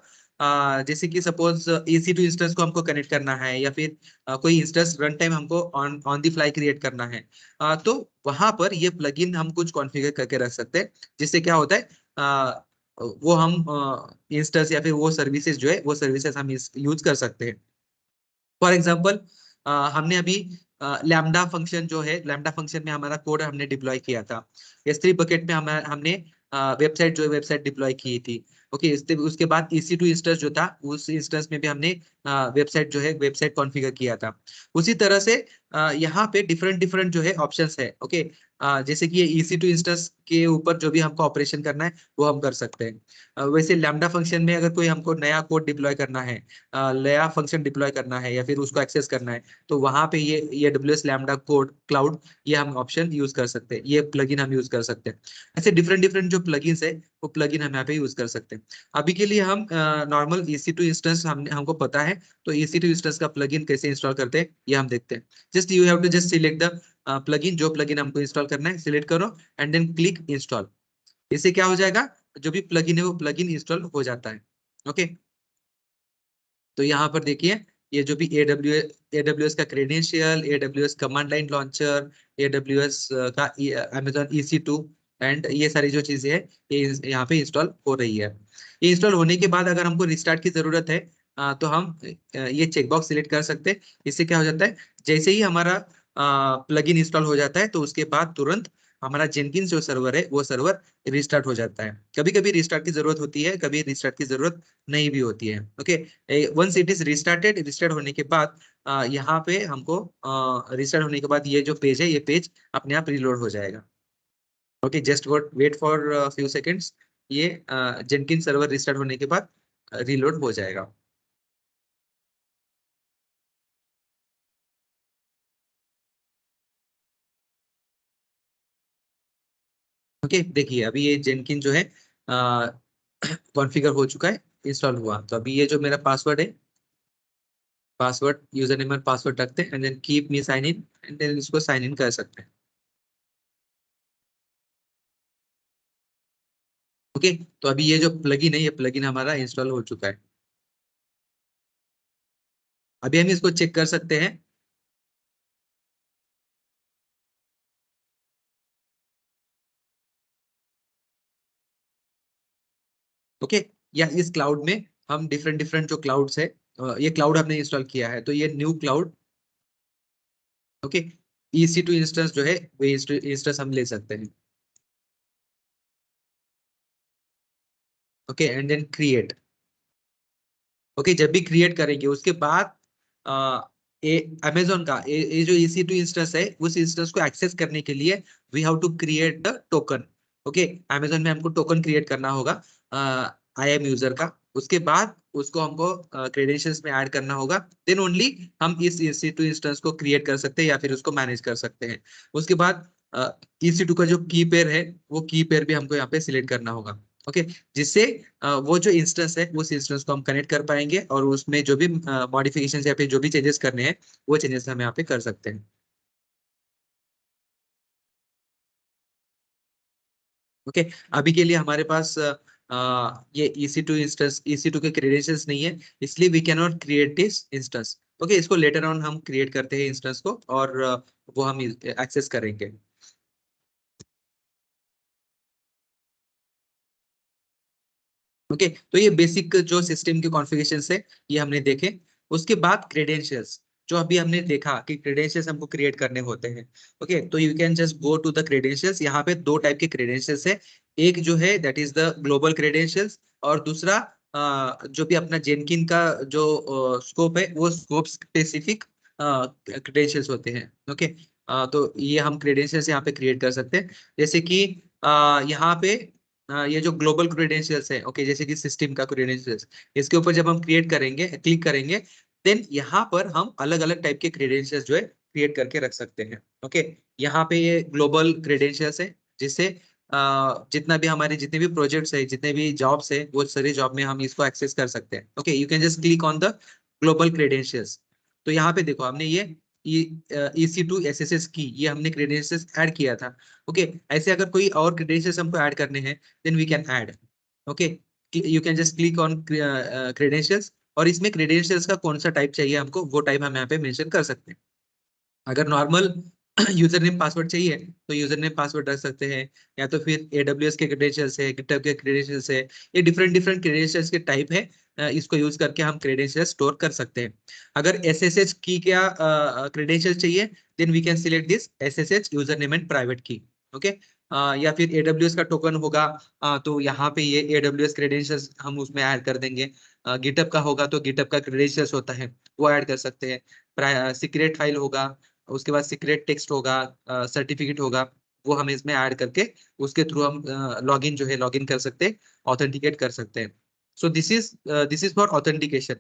जैसे कि सपोज EC2 इंस्टेंस को हमको कनेक्ट करना है, या फिर कोई इंस्टेंस रन टाइम हमको on on the fly create करना है, तो वहां पर ये प्लगइन हम कुछ कॉन्फ़िगर करके रख सकते हैं। जिससे क्या होता है, वो हम इंस्टेंस या फिर वो सर्विसेज जो है, वो सर्विसेज हम यूज कर सकते हैं। फॉर एग्जाम्पल, हमने अभी लैम्डा फंक्शन जो है, लैम्डा फंक्शन में हमारा कोड हमने डिप्लॉय किया था। S3 बकेट में हमने वेबसाइट जो है, वेबसाइट डिप्लॉय की थी। ओके, उसके बाद EC2 इंस्टेंस जो था, उस इंस्टेंस में भी हमने वेबसाइट जो है, वेबसाइट कॉन्फ़िगर किया था। उसी तरह से यहाँ पे डिफरेंट डिफरेंट जो है ऑप्शंस है। ओके, जैसे कि ये EC2 इंस्टेंस के ऊपर जो भी हमको ऑपरेशन करना है, वो हम कर सकते हैं। वैसे लैम्डा फंक्शन में अगर कोई हमको नया कोड डिप्लॉय करना है, नया फंक्शन डिप्लॉय करना है, या फिर उसको एक्सेस करना है, तो वहां पे ये AWS लैम्डा कोड क्लाउड, ये हम ऑप्शन यूज कर सकते हैं, ये प्लगइन हम यूज कर सकते हैं। ऐसे डिफरेंट डिफरेंट जो प्लगइन्स है, वो प्लगइन हम यहाँ पे यूज कर सकते हैं। अभी के लिए हम नॉर्मल EC2 इंस्टेंस हमको पता है, तो EC2 इंस्टेंस का प्लगइन कैसे इंस्टॉल करते हैं, ये हम देखते हैं। Just you have to just select the plugin, जो प्लगइन हमको इंस्टॉल करना है सिलेक्ट करो, एंड देन क्लिक इंस्टॉल। इससे क्या हो जाएगा, जो भी प्लगइन है वो प्लगइन इंस्टॉल हो जाता है। ओके, तो यहाँ पर देखिए, ये जो भी AWS का credential, AWS command line launcher, AWS का Amazon EC2, एंड ये सारी जो चीजें हैं, ये यहाँ पे इंस्टॉल हो रही है। ये इंस्टॉल होने के बाद अगर हमको रिस्टार्ट की जरूरत है, तो हम ये चेकबॉक्स सिलेक्ट कर सकते हैं। इससे क्या हो जाता है, जैसे ही हमारा प्लगइन इंस्टॉल हो जाता है, तो उसके बाद तुरंत हमारा जेनकिंस जो सर्वर है, वो सर्वर रिस्टार्ट हो जाता है। कभी कभी रिस्टार्ट की जरूरत होती है, कभी रिस्टार्ट की जरूरत नहीं भी होती है। Okay, once it is restarted, restart होने के बाद यहाँ पे हमको रिस्टार्ट होने के बाद ये जो पेज है, ये पेज अपने आप रिलोड हो जाएगा। Okay, just wait for few seconds. ये जेनकिन सर्वर रिस्टार्ट होने के बाद रिलोड हो जाएगा। ओके, देखिए अभी ये जेनकिन जो है कॉन्फ़िगर हो चुका है, इंस्टॉल हुआ। तो अभी ये जो मेरा पासवर्ड है, पासवर्ड, यूजर नेम और पासवर्ड रखते हैं, and then keep me sign in, and then इसको साइन इन कर सकते हैं। ओके, तो अभी ये जो प्लगइन है, ये प्लगइन हमारा इंस्टॉल हो चुका है। अभी हम इसको चेक कर सकते हैं। ओके, या इस क्लाउड में हम डिफरेंट डिफरेंट जो क्लाउड्स है, ये क्लाउड हमने इंस्टॉल किया है, तो ये new cloud okay, EC2 instance जो है वो इंस्टेंस हम ले सकते हैं। Okay, and then create. Okay, जब भी क्रिएट करेंगे उसके बाद अमेजोन का ये जो EC2 इंस्टेंस है उस इंस्टेंस को एक्सेस करने के लिए we have to create the token. Okay, Amazon में हमको टोकन क्रिएट करना होगा IAM यूजर का। उसके बाद उसको हमको क्रेडेंशियल्स में ऐड करना होगा, देन ओनली हम इस EC2 इंस्टेंस को क्रिएट कर सकते हैं या फिर उसको मैनेज कर सकते हैं। उसके बाद EC2 का जो की पेयर है वो की पेयर भी हमको यहाँ पे सिलेक्ट करना होगा। ओके, जिससे वो जो इंस्टेंस है उस इंस्टेंस को हम कनेक्ट कर पाएंगे और उसमें जो भी मॉडिफिकेशन या फिर जो भी चेंजेस करने हैं वो चेंजेस हम यहाँ पे कर सकते हैं। ओके, अभी के लिए हमारे पास ये EC2 इंस्टेंस, EC2 के क्रेडेंशियल्स नहीं है, इसलिए we can not create this instance. Okay, इसको लेटर ऑन हम क्रिएट करते हैं इंस्टेंस को और वो हम एक्सेस करेंगे। ओके, तो ये बेसिक जो सिस्टम के कॉन्फ़िगरेशन है ये हमने देखे। उसके बाद क्रेडेंशियल्स, जो अभी हमने देखा कि क्रेडेंशियल्स हमको क्रिएट करने होते हैं। ओके, तो you can just go to the credentials. यहाँ पे दो टाइप के क्रेडेंशियल्स है, एक जो है that is the global credentials, और दूसरा जो भी अपना जेनकिन का जो स्कोप है वो स्कोप स्पेसिफिक क्रेडेंशियल्स होते हैं। ओके, तो ये हम क्रेडेंशियल्स यहाँ पे क्रिएट कर सकते हैं, जैसे कि यहाँ पे ये जो ग्लोबल क्रेडेंशियल्स है, ओके, जैसे कि सिस्टम का क्रेडेंशियल्स, इसके ऊपर जब हम क्रिएट करेंगे, क्लिक करेंगे, देन यहाँ पर हम अलग अलग टाइप के क्रेडेंशियल्स जो है क्रिएट करके रख सकते हैं। ओके, यहाँ पे ये ग्लोबल क्रेडेंशियल्स है, जिससे जितना भी हमारे जितने भी प्रोजेक्ट्स है, जितने भी जॉब्स है, वो सारे जॉब में हम इसको एक्सेस कर सकते हैं। Okay, you can just click on the global credentials. तो यहाँ पे देखो हमने ये EC2 SSS की ये हमने क्रेडेंशियल्स ऐड किया था। ओके, ऐसे अगर कोई और क्रेडेंशियल्स हमको ऐड करने हैं then we can add. Okay, you can just click on credentials, और इसमें क्रेडेंशियल्स का कौन सा टाइप चाहिए हमको वो टाइप हम यहाँ पे मेंशन कर सकते हैं। अगर नॉर्मल यूजर नेम पासवर्ड चाहिए तो यूजर नेम पासवर्ड रख सकते हैं, या तो फिर AWS के क्रेडेंशियल्स है, गिटहब के क्रेडेंशियल्स है, ये डिफरेंट डिफरेंट क्रेडेंशियल्स के टाइप है। इसको यूज करके हम क्रेडेंशियल्स स्टोर कर सकते हैं। अगर SSH की क्या क्रेडेंशियल चाहिए, then we can select this SSH user name and private key. Okay, या फिर AWS का टोकन होगा, तो यहाँ पे ये AWS क्रेडेंशियल्स हम उसमें ऐड कर देंगे। गिटहब का होगा तो गिटहब का क्रेडेंशियल्स होता है वो ऐड कर सकते हैं। सीक्रेट फाइल होगा, उसके बाद सीक्रेट टेक्स्ट होगा, सर्टिफिकेट होगा, वो हम इसमें ऐड करके उसके थ्रू हम लॉगिन जो है लॉगिन कर सकते हैं, ऑथेंटिकेट कर सकते हैं। So this is for authentication.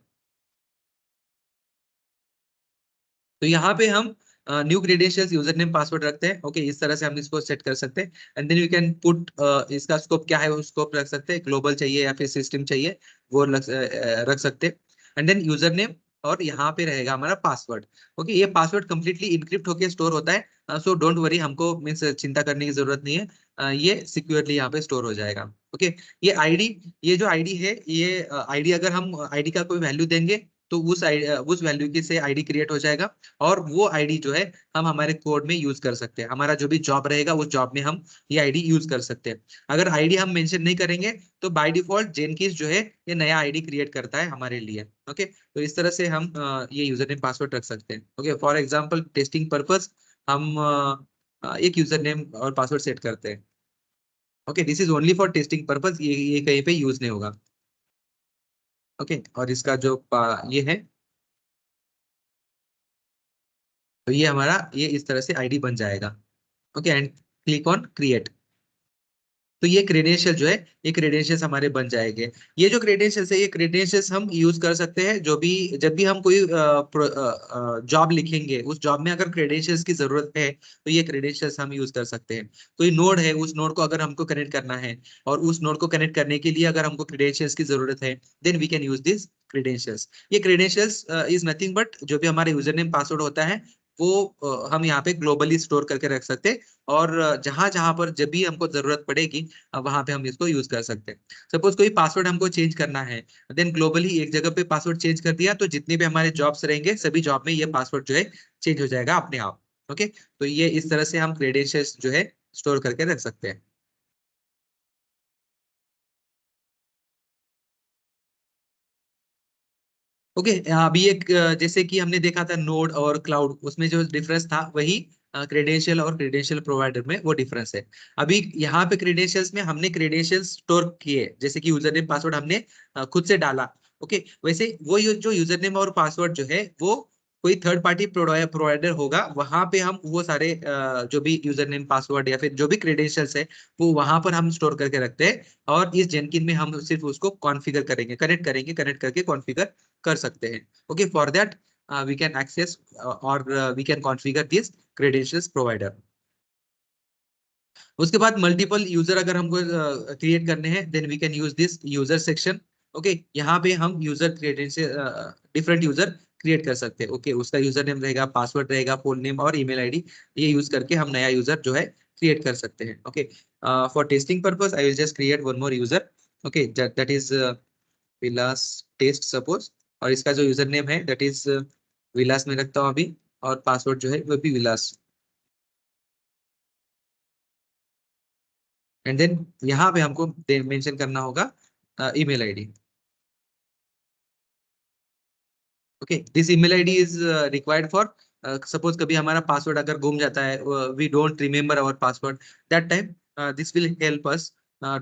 तो यहाँ पे हम new credentials user name password रखते हैं। ओके, इस तरह से हम इसको सेट कर सकते हैं, and then you can put इसका स्कोप क्या है वो स्कोप रख सकते हैं, ग्लोबल चाहिए या फिर सिस्टम चाहिए वो रख सकते हैं, एंड देन यूजर नेम, और यहाँ पे रहेगा हमारा पासवर्ड। ओके, ये पासवर्ड कंप्लीटली इनक्रिप्ट होकर स्टोर होता है, सो डोंट वरी, हमको मीन्स चिंता करने की जरूरत नहीं है। ये सिक्योरली यहाँ पे स्टोर हो जाएगा। ओके, ये आईडी, ये जो आईडी है, ये आईडी अगर हम आईडी का कोई वैल्यू देंगे तो उस वैल्यू की से आईडी क्रिएट हो जाएगा, और वो आईडी जो है हम हमारे कोड में यूज कर सकते हैं। हमारा जो भी जॉब रहेगा उस जॉब में हम ये आईडी यूज कर सकते हैं। अगर आईडी हम मेंशन नहीं करेंगे तो बाय डिफॉल्ट जेनकिस जो है ये नया आईडी क्रिएट करता है हमारे लिए। ओके, तो इस तरह से हम ये यूजर नेम पासवर्ड रख सकते हैं। Okay, for example testing purpose हम एक यूजर नेम और पासवर्ड सेट करते हैं। Okay, this is only for testing purpose, ये कहीं पे यूज नहीं होगा। ओके, और इसका जो ये है, तो ये हमारा ये इस तरह से आईडी बन जाएगा। Okay, and click on create. तो ये क्रेडेंशियल जो है, ये क्रेडेंशियल्स हमारे बन जाएंगे। ये जो क्रेडेंशियल्स है, ये क्रेडेंशियल्स हम यूज कर सकते हैं जो भी, जब भी हम कोई जॉब लिखेंगे, उस जॉब में अगर क्रेडेंशियल्स की जरूरत है तो ये क्रेडेंशियल्स हम यूज कर सकते हैं। कोई नोड है, उस नोड को अगर हमको कनेक्ट करना है, और उस नोड को कनेक्ट करने के लिए अगर हमको क्रेडेंशियल्स की जरूरत है, then we can use this credentials. ये क्रेडेंशियल्स इज नथिंग बट जो भी हमारे यूजर नेम पासवर्ड होता है वो हम यहाँ पे ग्लोबली स्टोर करके रख सकते हैं, और जहां जहां पर जब भी हमको जरूरत पड़ेगी वहां पे हम इसको यूज कर सकते हैं। सपोज कोई पासवर्ड हमको चेंज करना है, देन ग्लोबली एक जगह पे पासवर्ड चेंज कर दिया, तो जितने भी हमारे जॉब्स रहेंगे सभी जॉब में ये पासवर्ड जो है चेंज हो जाएगा अपने आप। ओके, तो ये इस तरह से हम क्रेडेंशियल्स जो है स्टोर करके रख सकते हैं। ओके अभी एक जैसे कि हमने देखा था नोड और क्लाउड, उसमें जो डिफरेंस था वही क्रेडेंशियल और क्रेडेंशियल प्रोवाइडर में वो डिफरेंस है। अभी यहाँ पे क्रेडेंशियल्स में हमने क्रेडेंशियल्स स्टोर किए, जैसे कि यूजर नेम पासवर्ड हमने खुद से डाला। ओके वैसे वो जो यूजर नेम और पासवर्ड जो है वो कोई थर्ड पार्टी प्रोवाइडर होगा, वहां पे हम वो सारे जो भी यूजर नेम पासवर्ड या फिर जो भी क्रेडेंशियल्स है वो वहां पर हम स्टोर करके रखते हैं। और इस जेनकिन में हम सिर्फ उसको कॉन्फ़िगर करेंगे, कनेक्ट करके कॉन्फ़िगर कर सकते हैं। Okay for that we can access और we can configure this credentials provider. उसके बाद मल्टीपल यूजर अगर हमको क्रिएट करने हैं then we can use this user section. Okay यहाँ पे हम user credential different user create कर सकते हैं। ओके उसका यूजर नेम रहेगा, पासवर्ड रहेगा, फुल नेम और ईमेल आईडी, ये यूज करके हम नया यूजर जो है क्रिएट कर सकते हैं। Okay for testing purpose I will just create one more user. Okay that is Vilas test suppose, और इसका जो यूजर नेम है दैट इज विलास में रखता हूँ अभी, और पासवर्ड जो है वो भी विलास। एंड देन यहाँ पे हमको मेंशन करना होगा email ID. Okay this email ID is required for suppose कभी हमारा पासवर्ड अगर गुम जाता है, we don't remember our password, that time this will help us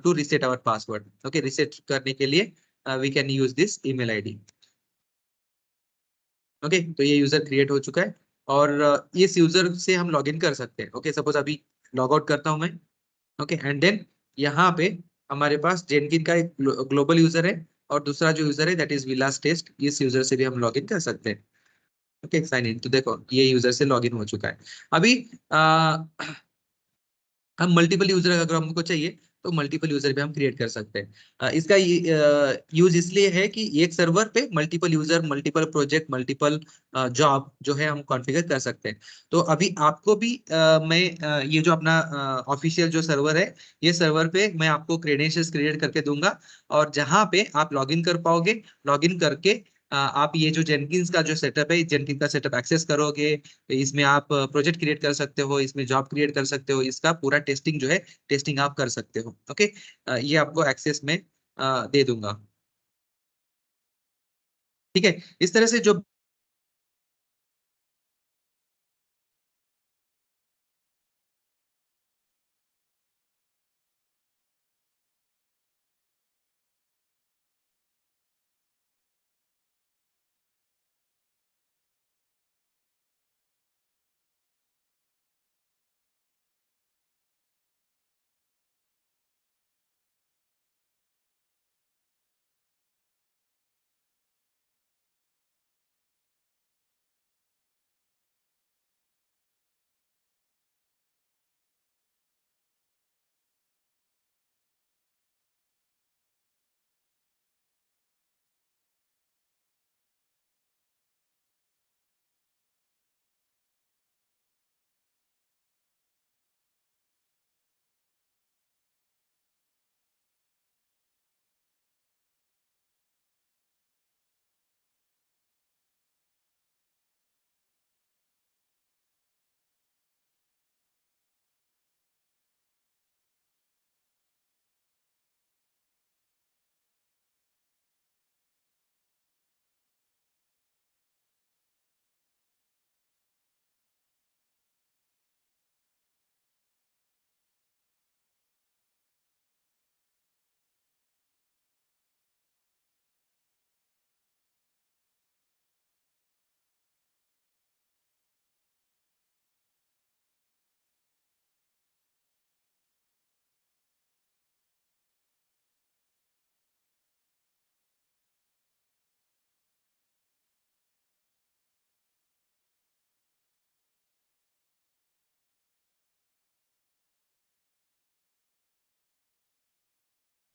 to reset our password. Okay reset करने के लिए we can use this email ID. Okay तो ये यूजर क्रिएट हो चुका है और इस यूजर से हम लॉगिन कर सकते हैं। ओके सपोज अभी लॉग आउट करता हूं मैं। ओके एंड देन यहाँ पे हमारे पास जेनकिन का एक ग्लोबल यूजर है और दूसरा जो यूजर है दैट इज विलास टेस्ट, इस यूजर से भी हम लॉगिन कर सकते हैं। ओके साइन इन, तो देखो ये यूजर से लॉगिन हो चुका है। अभी हम मल्टीपल यूजर अगर हमको चाहिए तो मल्टीपल यूजर भी हम क्रिएट कर सकते हैं। इसका यूज इसलिए है कि एक सर्वर पे multiple user, multiple project, multiple job जो है हम कॉन्फ़िगर कर सकते हैं। तो अभी आपको भी मैं ये जो अपना ऑफिशियल जो सर्वर है, ये सर्वर पे मैं आपको क्रेडेंशियल्स क्रिएट करके दूंगा और जहां पे आप लॉगिन कर पाओगे। लॉगिन करके आप ये जो जेनकिंस का जो सेटअप है, जेनकिन का सेटअप एक्सेस करोगे, इसमें आप प्रोजेक्ट क्रिएट कर सकते हो, इसमें जॉब क्रिएट कर सकते हो, इसका पूरा टेस्टिंग जो है टेस्टिंग आप कर सकते हो। ओके ये आपको एक्सेस में दे दूंगा। ठीक है इस तरह से जो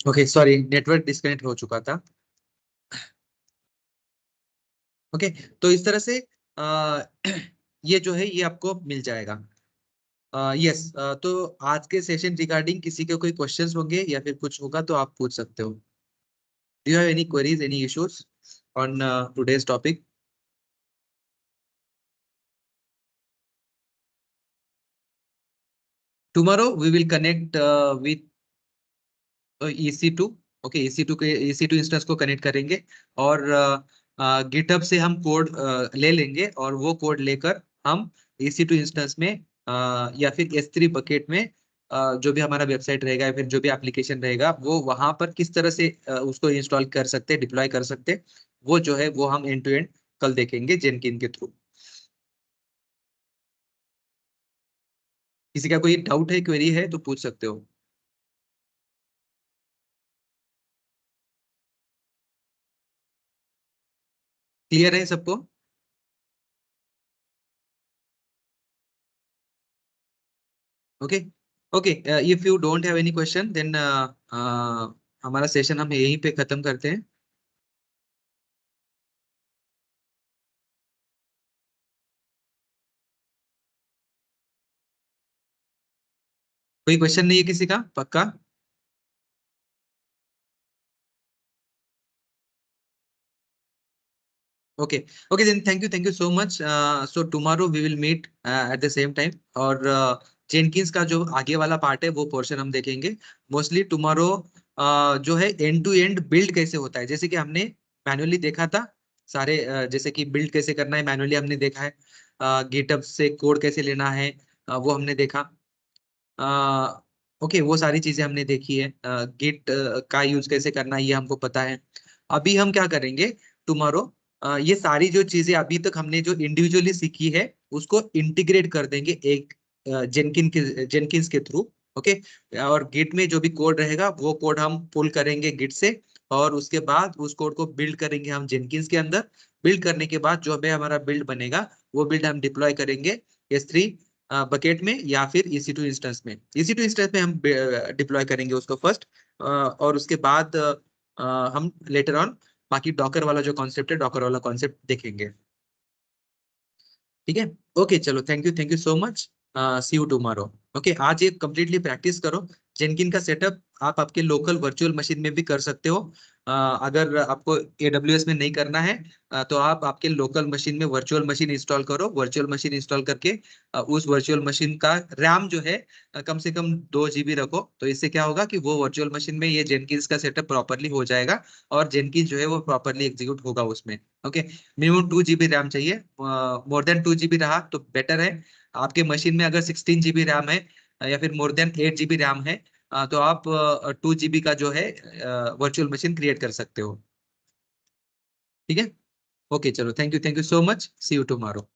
ओके सॉरी नेटवर्क डिस्कनेक्ट हो चुका था। ओके तो इस तरह से ये जो है ये आपको मिल जाएगा। यस तो आज के सेशन रिगार्डिंग किसी के कोई क्वेश्चंस होंगे या फिर कुछ होगा तो आप पूछ सकते हो। Do you have any queries, any issues on today's topic? Tomorrow we will connect with EC2। Okay EC2 के EC2 इंस्टेंस को कनेक्ट करेंगे और गिटहब से हम कोड ले लेंगे और वो कोड लेकर हम EC2 इंस्टेंस में या फिर S3 बकेट में जो भी हमारा वेबसाइट रहेगा या फिर जो भी एप्लीकेशन रहेगा वो वहां पर किस तरह से उसको इंस्टॉल कर सकते, डिप्लॉय कर सकते, वो जो है वो हम एंड टू एंड कल देखेंगे जेनकिन के थ्रू। किसी का कोई डाउट है, क्वेरी है तो पूछ सकते हो। क्लियर है सबको? Okay okay, if you don't have any question then हमारा सेशन हम यहीं पे खत्म करते हैं। कोई क्वेश्चन नहीं है किसी का? पक्का? Okay okay, then thank you so much. So tomorrow we will meet at the same time, और जेनकिंस का जो आगे वाला पार्ट है वो पोर्शन हम देखेंगे मोस्टली टुमारो। जो है एंड टू एंड बिल्ड कैसे होता है, जैसे कि हमने मैनुअली देखा था सारे, जैसे कि बिल्ड कैसे करना है मैनुअली हमने देखा है, गिटहब से कोड कैसे लेना है वो हमने देखा। ओके, वो सारी चीजें हमने देखी है। गिट का यूज कैसे करना है ये हमको पता है। अभी हम क्या करेंगे टुमारो, ये सारी जो चीजें अभी तक हमने जो इंडिविजुअली सीखी है उसको इंटीग्रेट कर देंगे एक जेनकिंस के थ्रू। ओके, और गिट में जो भी कोड रहेगा वो कोड हम पुल करेंगे गिट से, और उसके बाद उस कोड को बिल्ड करेंगे हम जेनकिंस के अंदर। बिल्ड करने के बाद जो भी हमारा बिल्ड बनेगा वो बिल्ड हम डिप्लॉय करेंगे S3 बकेट में या फिर EC2 इंस्टेंस में। EC2 इंस्टेंस में हम डिप्लॉय करेंगे उसको फर्स्ट, और उसके बाद हम लेटर ऑन बाकी डॉकर वाला जो कॉन्सेप्ट है डॉकर वाला कॉन्सेप्ट देखेंगे। ठीक है, ओके चलो, thank you so much, see you tomorrow. Okay, आज ये कंप्लीटली प्रैक्टिस करो। जेनकिन का सेटअप आप आपके लोकल वर्चुअल मशीन में भी कर सकते हो। अगर आपको AWS में नहीं करना है तो आप आपके लोकल मशीन में वर्चुअल मशीन इंस्टॉल करो। वर्चुअल मशीन इंस्टॉल करके उस वर्चुअल मशीन का रैम जो है कम से कम 2 GB रखो, तो इससे क्या होगा कि वो वर्चुअल मशीन में ये जेनकिंस का सेटअप प्रॉपरली हो जाएगा और जेनकिंस जो है वो प्रॉपरली एग्जीक्यूट होगा उसमें। ओके, मिनिमम 2 GB रैम चाहिए, मोर देन 2 GB रहा तो बेटर है। आपके मशीन में अगर 16 GB रैम है या फिर मोर देन 8 GB रैम है तो आप 2 GB का जो है वर्चुअल मशीन क्रिएट कर सकते हो। ठीक है, ओके चलो, thank you so much, see you tomorrow.